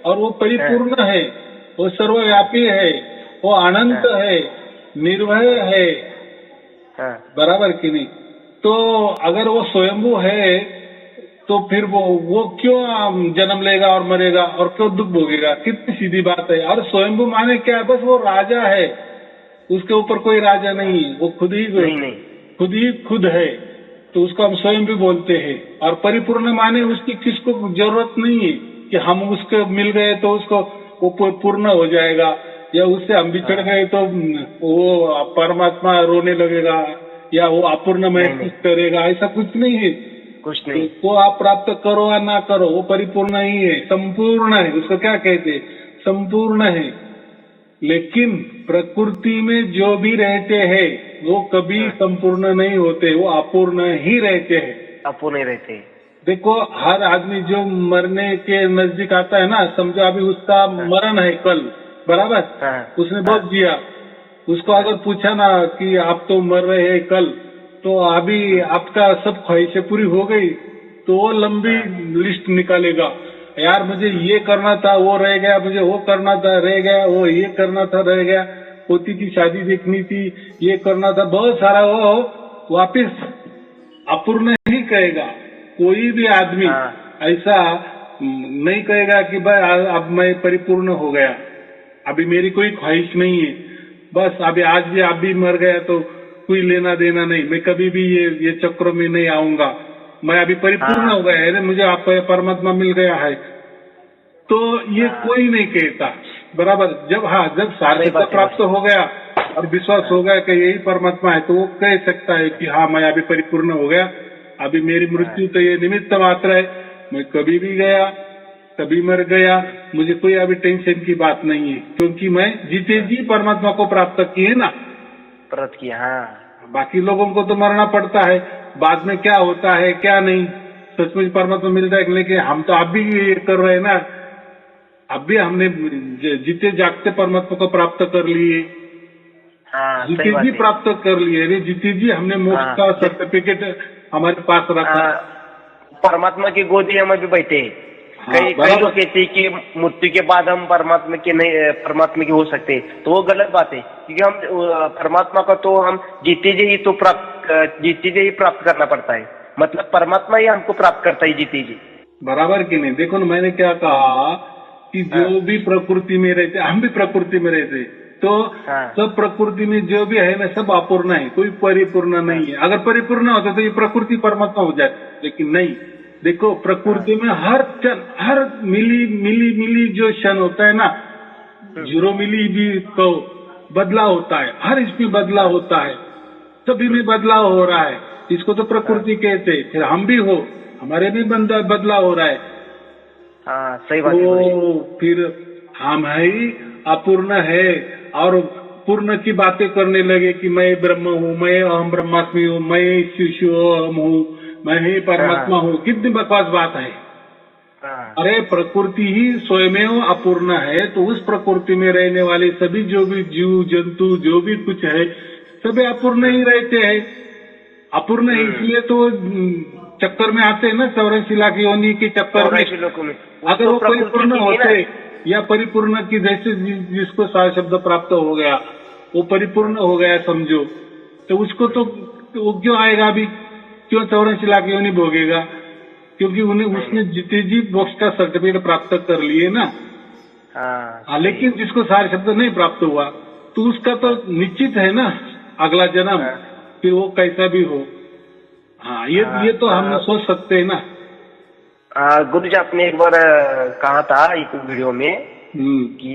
और वो परिपूर्ण है, वो सर्वव्यापी है, वो अनंत है, निर्भय है, बराबर कि नहीं। तो अगर वो स्वयंभू है तो फिर वो क्यों जन्म लेगा और मरेगा और क्यों दुख भोगेगा? कितनी सीधी बात है। और स्वयंभू माने क्या है, बस वो राजा है, उसके ऊपर कोई राजा नहीं, वो खुद ही खुद है, तो उसको हम स्वयं भी बोलते हैं। और परिपूर्ण माने उसकी किसको जरूरत नहीं है कि हम उसको मिल गए तो उसको वो पूर्ण हो जाएगा, या उससे हम बिछड़ गए तो वो परमात्मा रोने लगेगा या वो अपूर्ण महसूस करेगा, ऐसा कुछ नहीं है। कुछ नहीं, तो आप प्राप्त करो या ना करो, वो परिपूर्ण ही है, संपूर्ण है। उसको क्या कहते, संपूर्ण है। लेकिन प्रकृति में जो भी रहते हैं वो कभी संपूर्ण नहीं होते, वो अपूर्ण ही रहते हैं, अपूर्ण ही रहते हैं। देखो हर आदमी जो मरने के नजदीक आता है ना, समझो अभी उसका मरण है कल, बराबर, उसने बहुत जिया, उसको अगर पूछा ना कि आप तो मर रहे हैं कल, तो अभी आपका सब ख्वाहिशें पूरी हो गई, तो वो लंबी लिस्ट निकालेगा, यार मुझे ये करना था वो रह गया, मुझे वो करना था रह गया, वो ये करना था रह गया, पोती की शादी देखनी थी, ये करना था, बहुत सारा। वो वापिस अपूर्ण ही कहेगा। कोई भी आदमी ऐसा नहीं कहेगा कि भाई अब मैं परिपूर्ण हो गया, अभी मेरी कोई ख्वाहिश नहीं है, बस अभी आज भी आप भी मर गया तो कोई लेना देना नहीं, मैं कभी भी ये चक्र में नहीं आऊंगा, मैं अभी परिपूर्ण हो गया है, मुझे आप परमात्मा मिल गया है। तो ये कोई नहीं कहता, बराबर। जब सार्थकता प्राप्त हो गया और विश्वास हो गया कि यही परमात्मा है, तो वो कह सकता है कि हाँ मैं अभी परिपूर्ण हो गया, अभी मेरी मृत्यु तो ये निमित्त मात्र है, मैं कभी भी गया कभी मर गया, मुझे कोई अभी टेंशन की बात नहीं है, क्योंकि मैं जीते जी परमात्मा को प्राप्त किए ना, प्राप्त किया। बाकी लोगों को तो मरना पड़ता है, बाद में क्या होता है क्या नहीं, सचमुच परमात्मा मिलता है। लेकिन हम तो अब भी ये कर रहे हैं ना, अब भी हमने जीते जागते परमात्मा को प्राप्त कर लिए, जीते जी प्राप्त कर लिए, जीते जी हमने मोक्ष का सर्टिफिकेट हमारे पास रखा। परमात्मा की गोदी में भी बैठे। कई लोग कहते हैं कि मृत्यु के बाद हम परमात्मा के हो सकते, तो वो गलत बात है, क्योंकि हम परमात्मा का तो हम जीते जी ही प्राप्त करना पड़ता है, मतलब परमात्मा ही हमको प्राप्त करता है जीते जी, बराबर कि नहीं। देखो ना, मैंने क्या कहा कि जो भी प्रकृति में रहते, हम भी प्रकृति में रहते, तो सब प्रकृति में जो भी है ना सब अपूर्ण है, कोई परिपूर्ण नहीं है। अगर परिपूर्ण होता तो ये प्रकृति परमात्मा हो जाए, लेकिन नहीं। देखो प्रकृति में हर क्षण, हर मिली जो क्षण होता है ना, 0 मिली भी कहो बदलाव होता है, हर इसमें बदलाव होता है, सभी में बदलाव हो रहा है, इसको तो प्रकृति कहते हैं। फिर हम भी हो, हमारे भी बदलाव हो रहा है। हाँ सही बात तो फिर हम ही अपूर्ण है और पूर्ण की बातें करने लगे कि मैं ब्रह्म हूँ, मैं अहम ब्रह्मास्मि हूँ, मैं शिशु अहम हूँ, मैं ही परमात्मा हूँ। कितनी बकवास बात है। अरे प्रकृति ही स्वयं अपूर्ण है, तो उस प्रकृति में रहने वाले सभी जो भी जीव जंतु जो भी कुछ है सभी अपूर्ण ही रहते हैं। अपूर्ण है इसलिए तो चक्कर में आते हैं ना, 84 लाख योनि के चक्कर में। अगर वो परिपूर्ण होते या परिपूर्ण की जैसे जिसको सार शब्द प्राप्त हो गया, वो परिपूर्ण हो गया समझो, तो उसको तो वो क्यों आएगा अभी, क्यों 84 लाख योनि भोगेगा? क्योंकि उन्हें उसने जितने जी मोक्ष का सर्टिफिकेट प्राप्त कर लिए ना। हाँ, लेकिन जिसको सार शब्द नहीं प्राप्त हुआ तो उसका तो निश्चित है ना अगला जन्म, फिर वो कैसा भी हो। हाँ, ये तो हम सोच सकते हैं ना। गुरु जी आपने एक बार कहा था एक वीडियो में कि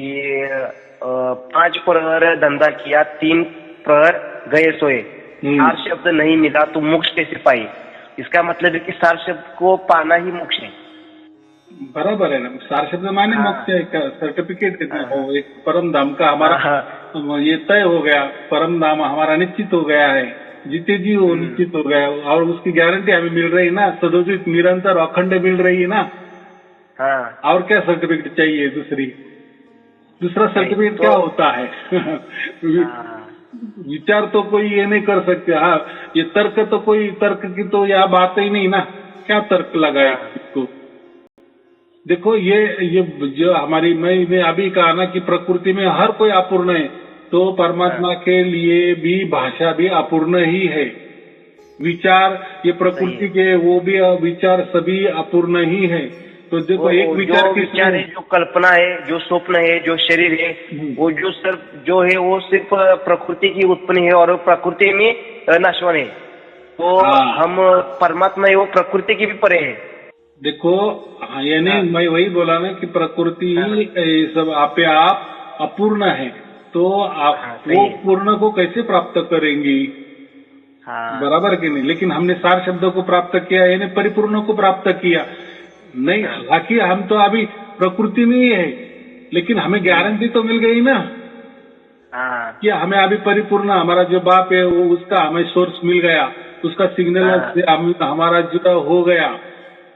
5 प्रहर धंधा किया, 3 प्रहर गए सोए, सार शब्द नहीं मिला तो मोक्ष कैसे पाई? इसका मतलब है कि सार शब्द को पाना ही मोक्ष है। बराबर है ना, सार शब्द माने मोक्ष है, सर्टिफिकेट एक परम धाम का हमारा ये तय हो गया, परम धाम हमारा निश्चित हो गया है, जितने जी वो निश्चित हो गया और उसकी गारंटी हमें मिल रही है ना, सदोदित निरंतर अखंड मिल रही है ना। और क्या सर्टिफिकेट चाहिए? दूसरा सर्टिफिकेट क्या होता है? विचार तो कोई ये नहीं कर सकते। हाँ, ये तर्क तो कोई तर्क की तो यह बात ही नहीं ना, क्या तर्क लगाए इसको? देखो ये जो हमारी मैं अभी कहा ना कि प्रकृति में हर कोई अपूर्ण है, तो परमात्मा के लिए भी भाषा भी अपूर्ण ही है। विचार ये प्रकृति के वो भी विचार सभी अपूर्ण ही है। तो देखो एक विचार है, जो कल्पना है, जो स्वप्न है, जो शरीर है, वो जो सिर्फ जो है वो सिर्फ प्रकृति की उत्पन्न है और प्रकृति में नाशवान है। तो हम परमात्मा है वो प्रकृति की भी परे है। देखो यानी मैं वही बोला ना कि प्रकृति सब आपे आप अपूर्ण है, तो आप वो पूर्ण को कैसे प्राप्त करेंगी? बराबर कि नहीं? लेकिन हमने सार शब्दों को प्राप्त किया, यानी परिपूर्ण को प्राप्त किया नहीं। हालांकि हम तो अभी प्रकृति में ही है, लेकिन हमें गारंटी तो मिल गई ना कि हमें अभी परिपूर्ण हमारा जो बाप है वो उसका हमें सोर्स मिल गया, उसका सिग्नल हमारा जुड़ा हो गया।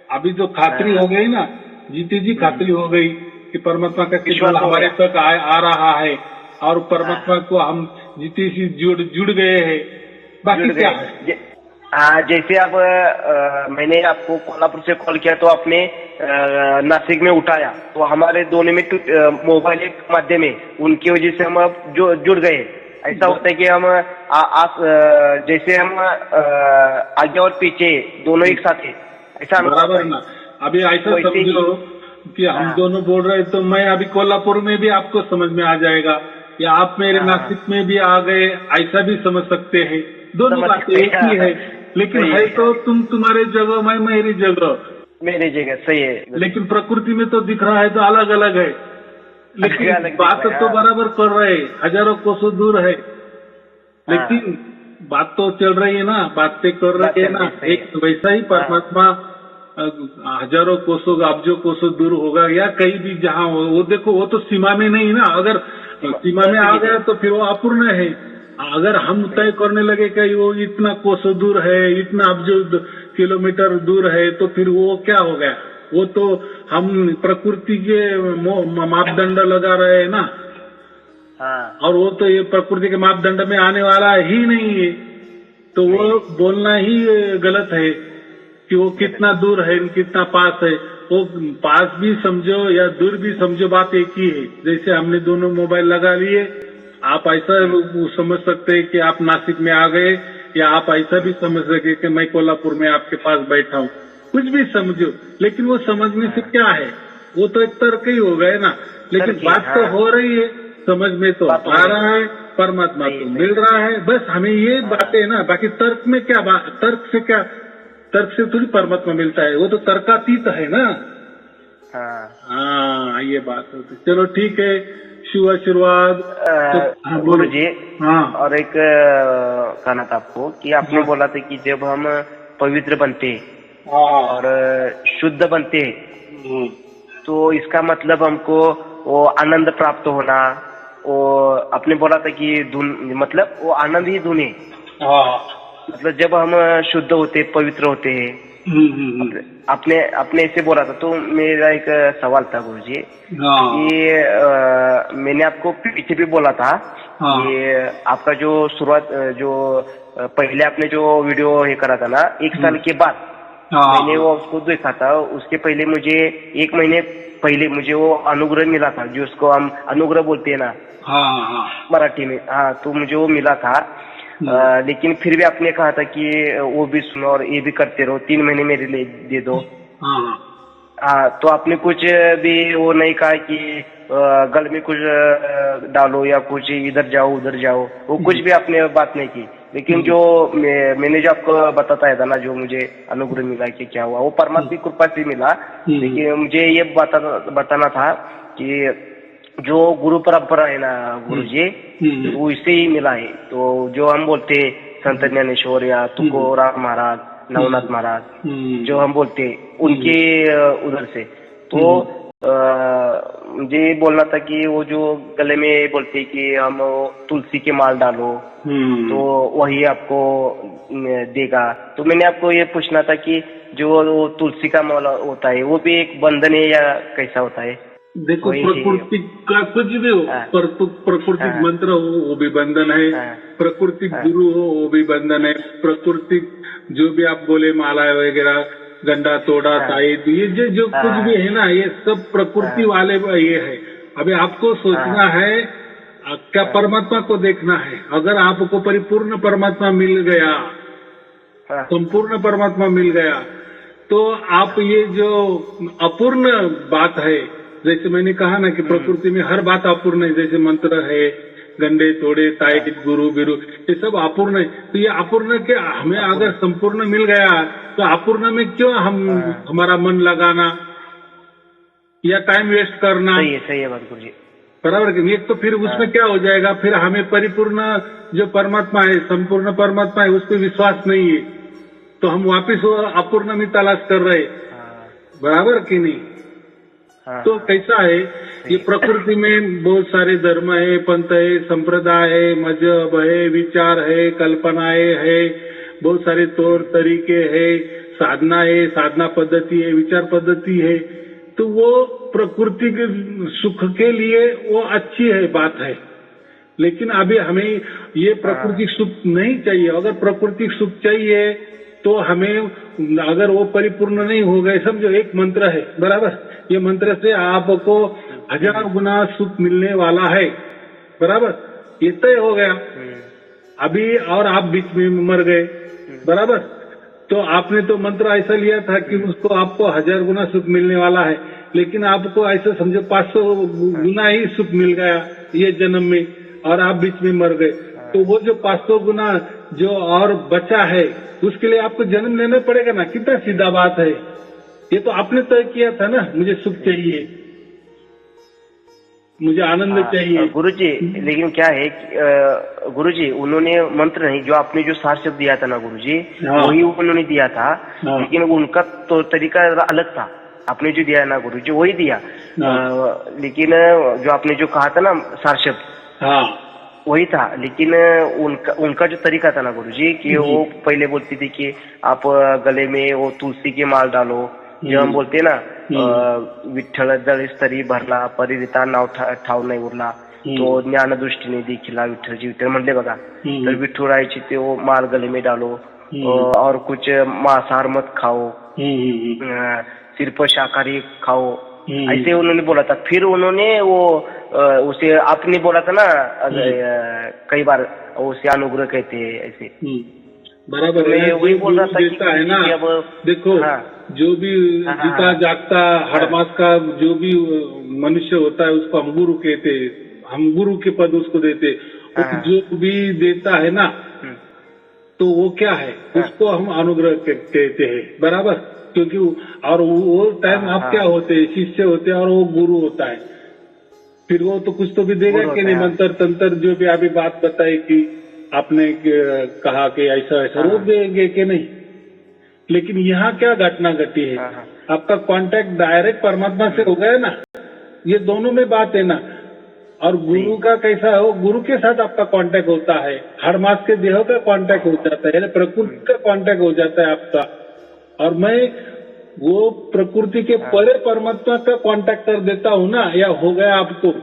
अभी जो खातरी हो गई ना, जीती जी खातरी हो गई कि परमात्मा का सिग्नल हमारे तक आ रहा है और परमात्मा को हम जीती सी जुड़ गए हैं। बाकी क्या है? जैसे अब मैंने आपको कोल्हापुर से कॉल किया तो आपने नासिक में उठाया, तो हमारे दोनों में मोबाइल एक माध्यम है, उनकी वजह से हम अब जुड़ गए। ऐसा होता है कि हम जैसे हम आगे और पीछे दोनों एक साथ है, ऐसा बराबर ना। अभी ऐसा समझो कि हम दोनों बोल रहे तो मैं अभी कोल्हापुर में भी आपको समझ में आ जाएगा, या आप मेरे नासिक में भी आ गए, ऐसा भी समझ सकते हैं। दोनों बातें एक ही है, लेकिन है तो तुम तुम्हारे जगह, मैं मेरी जगह, सही है। लेकिन प्रकृति में तो दिख रहा है तो अलग अलग है, लेकिन बात तो बराबर कर रहे, हजारों कोसों दूर है, लेकिन बात तो चल रही है ना, बातें कर रहे हैं ना। एक वैसा ही परमात्मा हजारों कोसों अब्जों कोसों दूर होगा या कहीं भी जहाँ हो, वो देखो वो तो सीमा में नहीं ना। अगर सीमा में आ गया तो फिर वो अपूर्ण है। अगर हम तय करने लगे कि वो इतना कोसों दूर है, इतना अब्जो किलोमीटर दूर है, तो फिर वो क्या हो गया? वो तो हम प्रकृति के मापदंड लगा रहे हैं ना। और वो तो ये प्रकृति के मापदंड में आने वाला ही नहीं है, तो वो बोलना ही गलत है कि वो कितना दूर है कितना पास है। वो पास भी समझो या दूर भी समझो, बात एक ही है। जैसे हमने दोनों मोबाइल लगा लिए, आप ऐसा समझ सकते हैं कि आप नासिक में आ गए, या आप ऐसा भी समझ सके कि मैं कोल्हापुर में आपके पास बैठा हूँ, कुछ भी समझो। लेकिन वो समझने से क्या है? वो तो एक तर्क ही हो गए ना। लेकिन बात तो हो रही है, समझ में तो आ रहा है, परमात्मा तो मिल रहा है। बस हमें ये बातें ना, बाकी तर्क में क्या बात? तर्क से थोड़ी परमात्मा मिलता है, वो तो तर्कातीत है ना। हाँ, ये बात होती। चलो ठीक है, शिव आशीर्वाद। गुरु जी, हाँ और एक कहना था आपको कि आपने बोला था कि जब हम पवित्र बनते और शुद्ध बनते तो इसका मतलब हमको वो आनंद प्राप्त होना, वो आपने बोला था कि मतलब वो आनंद ही धुन है। मतलब जब हम शुद्ध होते, पवित्र होते हैं, आपने ऐसे बोला था। तो मेरा एक सवाल था गुरुजी कि मैंने आपको पीछे भी बोला था कि आपका जो शुरुआत जो पहले आपने जो वीडियो ये करा था ना 1 साल के बाद, मैंने वो उसको देखा था। उसके पहले मुझे 1 महीने पहले मुझे वो अनुग्रह मिला था, जो उसको हम अनुग्रह बोलते हैं ना मराठी में। हाँ, तो मुझे वो मिला था। लेकिन फिर भी आपने कहा था कि वो भी सुनो और ये भी करते रहो, 3 महीने मेरे लिए दे दो। हाँ, तो आपने कुछ भी वो नहीं कहा कि गल में कुछ डालो या कुछ इधर जाओ उधर जाओ, वो कुछ भी आपने बात नहीं की। लेकिन जो मैंने जो आपको बताता है ना, जो मुझे अनुग्रह मिला कि क्या हुआ, वो परमात्मा की कृपा से मिला। लेकिन मुझे ये बताना था कि जो गुरु परंपरा है ना गुरुजी, वो इससे ही मिला है। तो जो हम बोलते संत ज्ञानेश्वर या तुकोराम महाराज, नवनाथ महाराज, जो हम बोलते उनके उधर से। तो मुझे बोलना था कि वो जो गले में बोलते कि हम तुलसी के माल डालो तो वही आपको देगा। तो मैंने आपको ये पूछना था कि जो तुलसी का माल होता है वो भी एक बंधन है या कैसा होता है? देखो, प्रकृति का कुछ भी हो, प्रकृतिक मंत्र हो वो भी बंधन है, प्रकृतिक गुरु हो वो भी बंधन है, प्रकृतिक जो भी आप बोले माला वगैरह, गंडा तोड़ा ताईत, ये जो कुछ भी है ना, ये सब प्रकृति वाले ये है। अभी आपको सोचना है क्या परमात्मा को देखना है। अगर आपको परिपूर्ण परमात्मा मिल गया, संपूर्ण परमात्मा मिल गया, तो आप ये जो अपूर्ण बात है, जैसे मैंने कहा ना कि प्रकृति में हर बात अपूर्ण है, जैसे मंत्र है, गंडे तोड़े ताईत गुरु बिरु, ये सब अपूर्ण है। तो ये अपूर्ण के हमें अगर संपूर्ण मिल गया तो अपूर्ण में क्यों हमारा मन लगाना या टाइम वेस्ट करना? सही है बात गुरुजी, बराबर कि एक तो फिर उसमें क्या हो जाएगा, फिर हमें परिपूर्ण जो परमात्मा है, संपूर्ण परमात्मा है, उस पर विश्वास नहीं है, तो हम वापिस वो अपूर्ण में तलाश कर रहे, बराबर कि नहीं? तो कैसा है, ये प्रकृति में बहुत सारे धर्म है, पंथ है, संप्रदाय है, मजहब है, विचार है, कल्पनाएं है, बहुत सारे तौर तरीके है, साधना है, साधना पद्धति है, विचार पद्धति है। तो वो प्रकृति के सुख के लिए वो अच्छी है, बात है। लेकिन अभी हमें ये प्राकृतिक सुख नहीं चाहिए। अगर प्राकृतिक सुख चाहिए तो हमें, अगर वो परिपूर्ण नहीं हो गए, समझो एक मंत्र है, बराबर, ये मंत्र से आपको 1000 गुना सुख मिलने वाला है, बराबर, ये तय हो गया अभी, और आप बीच में मर गए, बराबर, तो आपने तो मंत्र ऐसा लिया था कि उसको आपको 1000 गुना सुख मिलने वाला है, लेकिन आपको ऐसा समझो 500 गुना ही सुख मिल गया ये जन्म में, और आप बीच में मर गए। तो वो जो 500 गुना जो और बचा है उसके लिए आपको जन्म लेना पड़ेगा ना। कितना सीधा बात है, ये तो आपने तय किया था ना, मुझे सुख चाहिए, मुझे आनंद चाहिए। गुरुजी, लेकिन क्या है गुरुजी, उन्होंने मंत्र नहीं, जो आपने जो सार शब्द दिया था ना गुरुजी, वही उन्होंने दिया था, लेकिन उनका तो तरीका अलग था। आपने जो दिया ना गुरुजी वही दिया, लेकिन जो आपने जो कहा था ना सार शब्द वही था, लेकिन उनका जो तरीका था ना गुरुजी कि वो पहले बोलती थी कि आप गले में वो तुलसी के माल डालो, जो हम बोलते ना विठ्ठल दळ स्तरी भरला परिरिता नाव ठाव नाही उरला, तो ज्ञान दृष्टीने देखिला विठ्ठलजी विठ्ठल म्हणले बघा, तर विठुरायची ते वो माल गले में डालो, और कुछ मांसाहार मत खाओ, सिर्फ शाकाहारी खाओ, ऐसे उन्होंने बोला था। फिर उन्होंने वो उसे आपने बोला था ना कई बार उसे अनुग्रह कहते हैं ऐसे, बराबर है, वही बोल रहा था कि है ना, देखो जो भी जीता जागता हड़मास का जो भी मनुष्य होता है उसको हम गुरु कहते हैं, हम गुरु के पद उसको देते, जो भी देता है ना तो वो क्या है, उसको हम अनुग्रह कहते हैं, बराबर, क्योंकि और वो टाइम आप क्या होते हैं, शिष्य होते हैं और वो गुरु होता है, फिर वो तो कुछ तो भी देगा कि नहीं, मंत्र तंत्र जो भी अभी बात बताई कि आपने कहा कि ऐसा ऐसा वो देंगे कि नहीं। लेकिन यहाँ क्या घटना घटी है, आपका कांटेक्ट डायरेक्ट परमात्मा से हो गया ना, ये दोनों में बात है ना। और गुरु का कैसा हो, गुरु के साथ आपका कांटेक्ट होता है, हर मास के देह का कांटेक्ट हो जाता है, प्रकृति का कांटेक्ट हो जाता है आपका। और मैं वो प्रकृति के परे परमात्मा का कांटेक्ट कर देता हूँ ना, या हो गया आपको।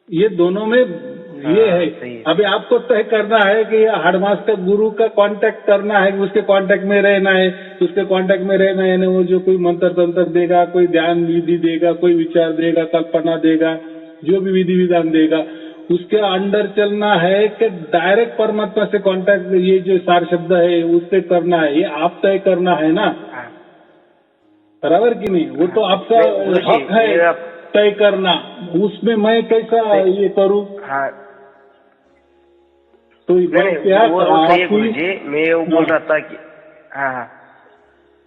ये दोनों में ये है। अभी आपको तय करना है कि हर मास का गुरु का कांटेक्ट करना है, उसके कांटेक्ट में रहना है, उसके कांटेक्ट में रहना है ना। वो जो कोई मंत्र तंत्र देगा, कोई ध्यान विधि देगा, कोई विचार देगा, कल्पना देगा, जो भी विधि विधान देगा, उसके अंडर चलना है कि डायरेक्ट परमात्मा से कांटेक्ट, ये जो सार शब्द है उससे करना है, ये आप तय करना है ना, बराबर कि नहीं। वो तो आपका हक है तय करना, उसमें मैं कैसा ये करूँ। तो क्या गुरुजी, मैं वो बोल रहा था कि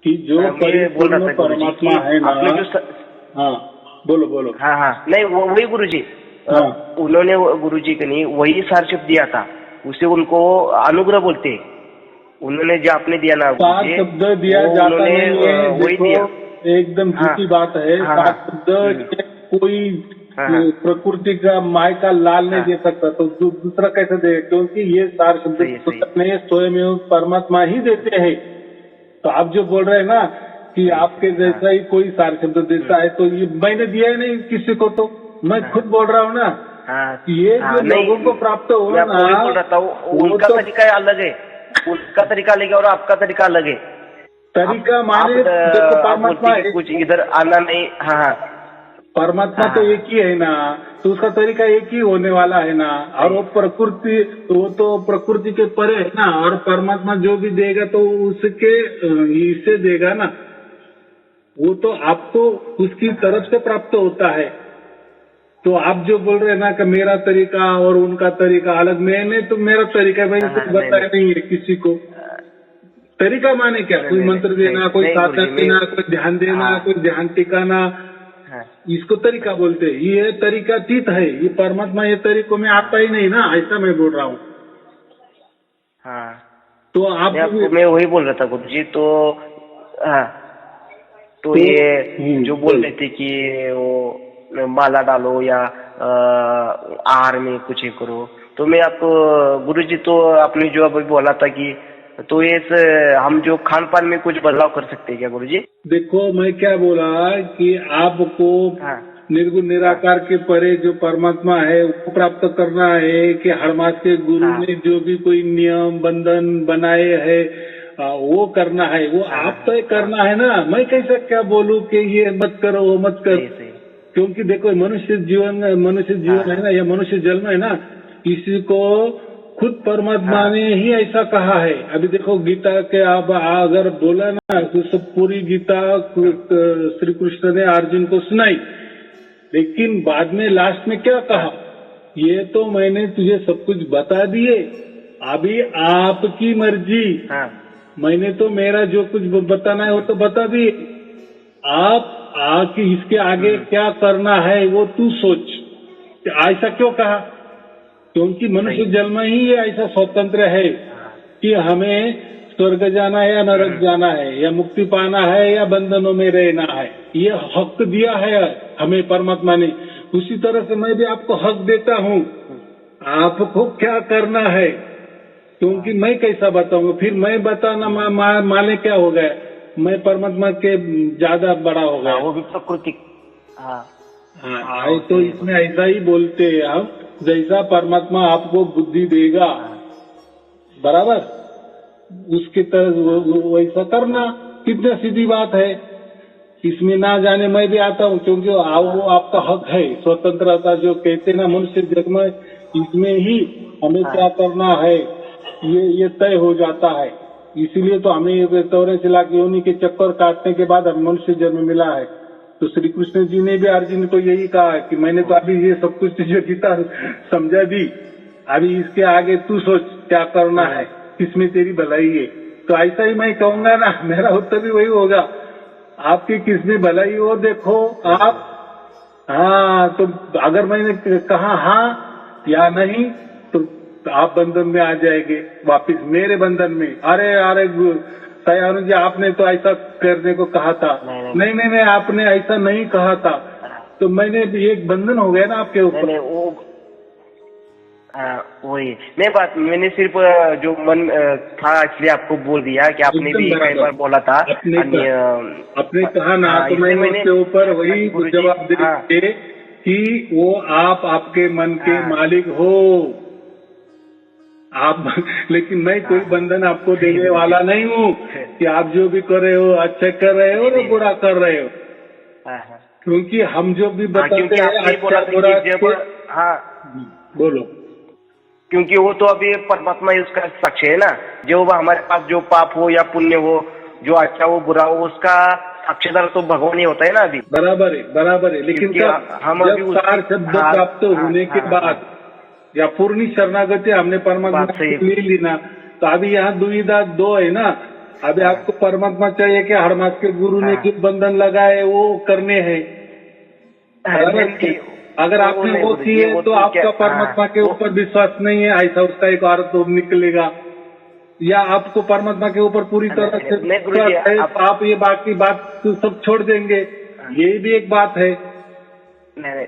कि जो परिपूर्ण परमात्मा है ना, बोलो बोलो। नहीं वही गुरुजी, उन्होंने गुरुजी को नहीं वही सार शब्द दिया था, उसे उनको अनुग्रह बोलते। उन्होंने जो आपने दिया ना सार शब्द दिया जाता नहीं है, वही दिया, एकदम झूठी बात है। सार शब्द कोई प्रकृति का माय का लाल नहीं दे सकता, तो दूसरा कैसे दे, क्योंकि ये सार शब्द स्वयं परमात्मा ही देते हैं। तो आप जो बोल रहे हैं ना कि आपके जैसा ही कोई सार शब्द देता है, तो ये मैंने दिया ही नहीं किसी को, तो मैं खुद बोल रहा हूँ ना। ये जो लोगों को प्राप्त हो ना, उनका तरीका अलग है, उनका तरीका अलग है और आपका तरीका अलग है। तरीका माने देखो, परमात्मा कुछ इधर आना नहीं। परमात्मा तो एक ही है ना, तो उसका तरीका एक ही होने वाला है ना। और वो प्रकृति, वो तो प्रकृति के परे है ना, और परमात्मा जो भी देगा तो उसके इससे देगा ना, वो तो आपको उसकी तरफ से प्राप्त होता है। तो आप जो बोल रहे हैं ना कि मेरा तरीका और उनका तरीका अलग, मैंने तो मेरा तरीका मैंने तो बताया नहीं है किसी को। तरीका माने क्या, कोई मंत्र देना, कोई साधना देना, कोई ध्यान देना, कोई ध्यान टिकाना, इसको तरीका बोलते हैं। ये तरीका तीत है, ये परमात्मा ये तरीकों में आता ही नहीं ना, ऐसा मैं बोल रहा हूँ। तो आप मैं वही बोल रहा था गुरुजी। तो ये जो बोल रहे थे कि वो माला डालो या आहार में कुछ करो, तो मैं आपको गुरुजी, तो आपने जो अभी बोला था कि तो ये हम जो खान पान में कुछ बदलाव कर सकते हैं क्या गुरुजी? देखो मैं क्या बोला कि आपको निर्गुण निराकार के परे जो परमात्मा है वो प्राप्त करना है, कि हर मास के गुरु ने जो भी कोई नियम बंधन बनाए है वो करना है, वो आप तय करना है ना। मैं कैसा क्या बोलूं कि ये मत करो वो मत करो, क्योंकि देखो मनुष्य जीवन है ना, ये मनुष्य जन्म है ना, किसी को खुद परमात्मा ने ही ऐसा कहा है। अभी देखो गीता के आप अगर बोला ना तो सब पूरी गीता श्री कृष्ण ने अर्जुन को सुनाई, लेकिन बाद में लास्ट में क्या कहा, ये तो मैंने तुझे सब कुछ बता दिए, अभी आपकी मर्जी। मैंने तो मेरा जो कुछ बताना है वो तो बता दिए, आप आके इसके आगे क्या करना है वो तू सोच। ऐसा क्यों कहा, क्योंकि मनुष्य जन्म ही ऐसा स्वतंत्र है कि हमें स्वर्ग जाना है या नरक जाना है, या मुक्ति पाना है या बंधनों में रहना है, ये हक दिया है हमें परमात्मा ने। उसी तरह से मैं भी आपको हक देता हूँ, आपको क्या करना है, क्योंकि मैं कैसा बताऊंगा, फिर मैं बताना माने क्या हो गया, मैं परमात्मा के ज्यादा बड़ा हो गया। वो भी प्रकृति। तो इसमें ऐसा ही बोलते हैं हम, जैसा परमात्मा आपको बुद्धि देगा बराबर उसकी तरह वैसा करना। कितना सीधी बात है, इसमें ना जाने मैं भी आता हूँ, क्योंकि वो आपका हक है। स्वतंत्रता जो कहते ना मनुष्य जन्म, इसमें ही हमें क्या करना है ये तय हो जाता है। इसीलिए तो हमें 84 लाख योनि के चक्कर काटने के बाद हमें मनुष्य जन्म मिला है। तो श्री कृष्ण जी ने भी अर्जुन को यही कहा कि मैंने तो अभी ये सब कुछ तुझे गीता समझा दी, अभी इसके आगे तू सोच क्या करना है, किसमें तेरी भलाई है। तो ऐसा ही मैं कहूंगा ना, मेरा उत्तर भी वही होगा, आपकी किसमें भलाई हो देखो आप, हाँ, तो अगर मैंने कहा हाँ या नहीं तो आप बंधन में आ जाएंगे वापिस मेरे बंधन में। अरे अरे सयानु जी आपने तो ऐसा करने को कहा था। नहीं नहीं नहीं, आपने ऐसा नहीं कहा था। तो मैंने एक बंधन हो गया ना आपके ऊपर। वही मैंने सिर्फ जो मन था इसलिए आपको बोल दिया कि आपने भी कई बार बोला था। आपने कहा ना, तो मैंने उसके ऊपर वही जवाब दे कि वो आप आपके मन के मालिक हो आप। लेकिन मैं कोई बंधन आपको देने वाला नहीं हूँ कि आप जो भी कर रहे हो अच्छा कर रहे हो या बुरा कर रहे हो, क्योंकि हम जो भी बताते हैं अच्छा बुरा। हाँ बोलो। क्योंकि वो तो अभी परमात्मा ही उसका साक्ष्य है ना। जो हमारे पास जो पाप हो या पुण्य हो, जो अच्छा हो बुरा हो, उसका साक्षीदार तो भगवान ही होता है ना। अभी बराबर है। लेकिन हम जब सार शब्द प्राप्त होने के बाद या पूर्ण शरणागति हमने परमात्मा ले ली ना, तो अभी यहाँ दुविधा दो है ना। अभी आपको परमात्मा चाहिए कि हरमास के गुरु ने जो बंधन लगाए वो करने हैं। अगर आपने वो किए तो आपका परमात्मा के ऊपर विश्वास नहीं है, ऐसा उसका एक और तो निकलेगा। या आपको परमात्मा के ऊपर पूरी तरह से विश्वास है, आप ये बाकी बात सब छोड़ देंगे, ये भी एक बात है। नहीं,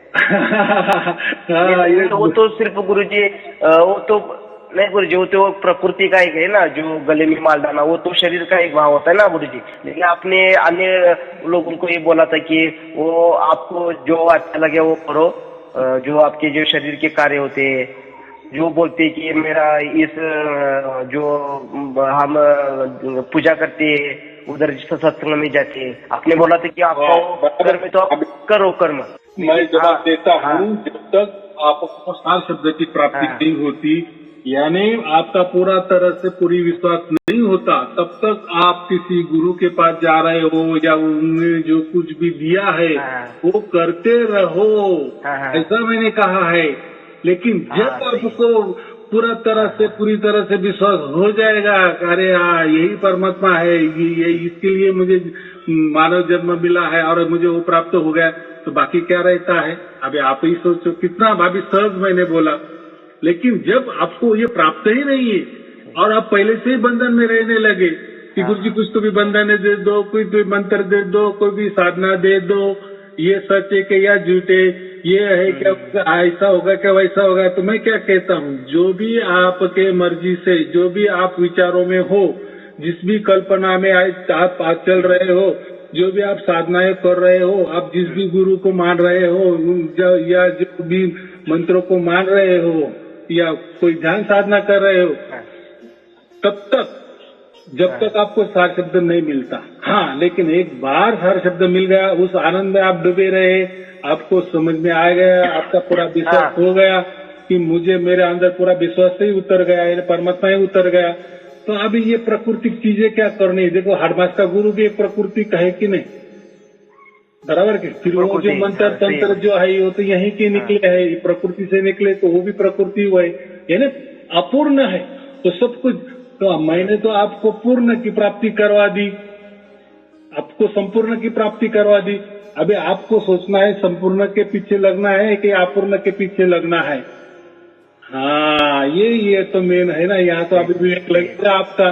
वो तो सिर्फ गुरुजी वो तो नहीं गुरुजी, वो तो प्रकृति का एक है ना, जो गले में माल डालना वो तो शरीर का एक भाव होता है ना गुरुजी। लेकिन आपने अन्य लोगों को ये बोला था कि वो आपको जो अच्छा लगे वो करो, जो आपके जो शरीर के कार्य होते हैं, जो बोलते हैं कि मेरा इस जो हम पूजा करते हैं उधर सत्संग में जाते हैं, आपने बोला था कि आपका कर्म तो आप करो कर्म। मैं जवाब देता हूँ, जब तक आपको सार शब्द की प्राप्ति नहीं होती, यानी आपका पूरा तरह से पूरी विश्वास नहीं होता, तब तक आप किसी गुरु के पास जा रहे हो या उन्होंने जो कुछ भी दिया है वो करते रहो, ऐसा मैंने कहा है। लेकिन जब आपको पूरा तरह से पूरी तरह से विश्वास हो जाएगा, अरे हाँ यही परमात्मा है, ये इसके लिए मुझे मानव जन्म मिला है और मुझे वो प्राप्त हो गया, तो बाकी क्या रहता है। अभी आप ही सोचो, कितना भाभी सहज मैंने बोला। लेकिन जब आपको ये प्राप्त ही नहीं है और आप पहले से ही बंधन में रहने लगे कि गुरु जी कुछ तो भी बंधन दे दो, कोई तो मंत्र दे दो, कोई भी साधना दे दो, ये सच है कि या झूठे, ये है क्या ऐसा होगा क्या वैसा होगा, तो मैं क्या कहता हूँ, जो भी आपके मर्जी से, जो भी आप विचारों में हो, जिस भी कल्पना में आप चल रहे हो, जो भी आप साधनाएं कर रहे हो, आप जिस भी गुरु को मान रहे हो या जो भी मंत्रों को मान रहे हो या कोई ध्यान साधना कर रहे हो, तब तक जब तक आपको सार शब्द नहीं मिलता। हाँ, लेकिन एक बार सार शब्द मिल गया, उस आनंद में आप डूबे रहे, आपको समझ में आ गया, आपका पूरा विश्वास हो गया कि मुझे मेरे अंदर पूरा विश्वास ही उतर गया, परमात्मा ही उतर गया, तो अभी ये प्राकृतिक चीजें क्या करनी है। देखो हरमास का गुरु भी एक प्रकृति का है कि नहीं, बराबर के। फिर वो जो मंत्र तंत्र जो है वो तो यहीं के निकले है, प्रकृति से निकले, तो वो भी प्रकृति हुआ है, यानी अपूर्ण है तो सब कुछ। तो मैंने तो आपको पूर्ण की प्राप्ति करवा दी, आपको संपूर्ण की प्राप्ति करवा दी। अभी आपको सोचना है संपूर्ण के पीछे लगना है कि अपूर्ण के पीछे लगना है। हाँ, ये तो मेन है ना। यहाँ तो अभी भी एक लगेगा आपका,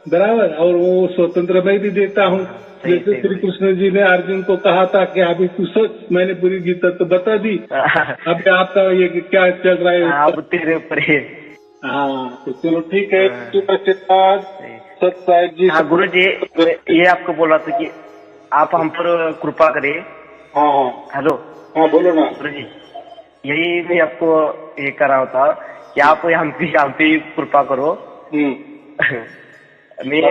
बराबर। और वो स्वतंत्र मैं भी देता हूँ, जैसे श्री कृष्ण जी ने अर्जुन को कहा था कि अभी तू सोच, मैंने पूरी गीता तो बता दी, अभी आपका ये क्या चल रहा है अब तेरे ऊपर है। हाँ, तो चलो ठीक है। सत साहिब जी। हाँ गुरु जी, ये आपको बोला था कि आप हम पर कृपा करें। हाँ हेलो। हाँ बोलो ना गुरु जी, यही मैं आपको ये कर रहा था कि आप हम पे कृपा करो। मैं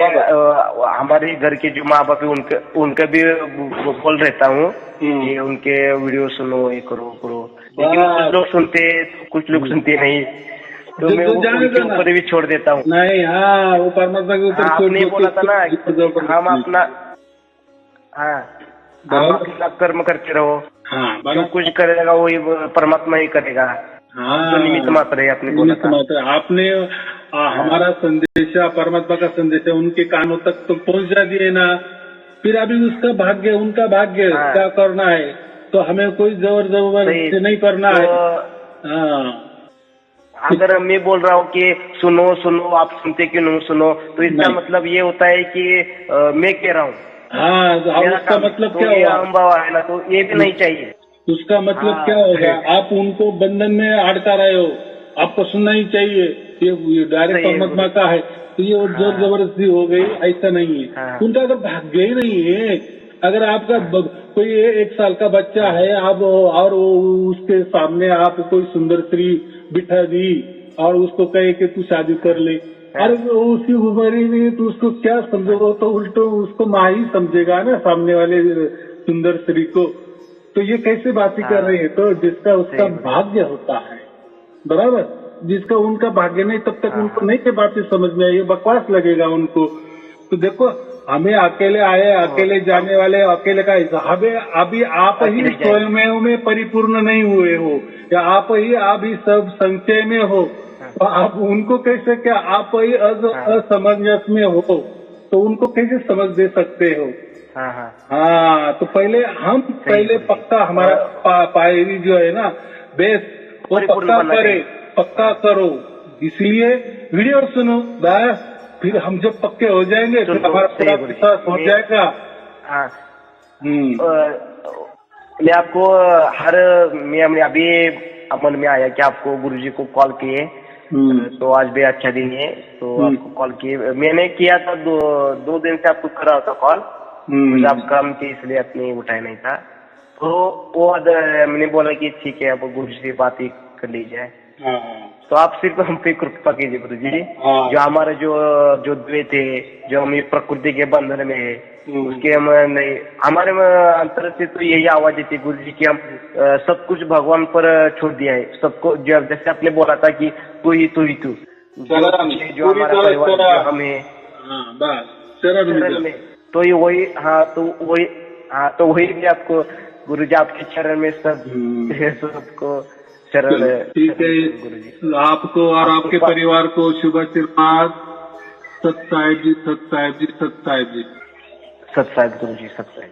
हमारे घर के जो माँ बाप है उनका भी बोल रहता हूँ कि उनके वीडियो सुनो, ये करो, लेकिन कुछ लोग सुनते कुछ लोग सुनते नहीं, तो मैं उनके ऊपर भी छोड़ देता हूँ। नहीं, हाँ वो परमात्मा के ऊपर आपने बोला था ना हम अपना हम अपना कर्म करते रहो, जो कुछ करेगा वही परमात्मा ही करेगा। तो निमित्त मात्र है, आपने बोला था। आपने हमारा संदेश, परमात्मा का संदेश उनके कानों तक तो पहुंचा दिए ना, फिर अभी उसका भाग्य, उनका भाग्य क्या करना है। तो हमें कोई जबरदस्ती नहीं करना है। हाँ, अगर मैं बोल रहा हूँ कि सुनो सुनो, आप सुनते क्यों नहीं सुनो, तो इसका मतलब ये होता है कि मैं कह रहा हूँ। हाँ, तो उसका मतलब क्या हुआ? हम बाबा है ना, तो ये भी नहीं चाहिए। उसका मतलब क्या होगा? आप उनको बंधन में अड़का रहे हो, आपको सुनना ही चाहिए। ये डायरेक्ट परमात्मा का है, तो ये जोर जबरदस्ती हो गई, ऐसा नहीं है। उनका अगर भाग्य ही नहीं है, अगर आपका कोई 1 साल का बच्चा है, आप और उसके सामने आप कोई सुंदर स्त्री बिठा दी और उसको कहे कि तू शादी कर ले, अरे उसी उम्र ही नहीं, तो उसको क्या समझोगे? तो उल्टो उसको माँ ही समझेगा ना, सामने वाले सुंदर स्त्री को। तो ये कैसे बातें कर रहे हैं? तो जिसका उसका भाग्य होता है, बराबर, जिसका उनका भाग्य नहीं, तब तक उनको नहीं ये बातें समझ में आई, बकवास लगेगा उनको। तो देखो, हमें अकेले आए, अकेले जाने वाले, अकेले का हिसाब है। अभी आप ही स्वयं में परिपूर्ण नहीं हुए हो, या आप ही सब संचय में हो, तो आप उनको कैसे, क्या आप ही असमंजस में हो, तो उनको कैसे समझ दे सकते हो? हाँ, तो पहले पक्का हमारा पायरी जो है ना, बेस, वो पक्का करो। इसलिए वीडियो सुनो बस, फिर हम जब पक्के हो जाएंगे, फिर हमारा पूरा विश्वास हो जाएगा। मैं आपको मैं अभी मन में आया कि आपको गुरुजी को कॉल किए, तो आज भी अच्छा दिन है, तो आपको कॉल किए। मैंने किया था 2 दिन से आपको कर रहा था कॉल, मुझे आप काम थे इसलिए आपने उठाया नहीं था। तो वो मैंने बोला कि ठीक है, अब गुरुजी से बात ही कर ली जाए। तो आप सिर्फ हम पे कृपा कीजिए गुरुजी, जो हमारे जो द्वैत थे, जो हम प्रकृति के बंधन में है, उसके हम नहीं, हमारे अंतर से तो यही आवाज देती गुरुजी की हम सब कुछ भगवान पर छोड़ दिया है। सबको जैसे आपने बोला था कि तू ही तू, जो हमारा परिवार, जो हमें शरण में, तो ये वही, तो वही भी आपको गुरुजी आपके चरण में सबको चरण। ठीक है गुरुजी, आपको और आपके परिवार को शुभ आशीर्वाद। सत साहिब जी, सत साहिब जी, सत साहिब जी, सत साहिब गुरुजी, सत साहिब।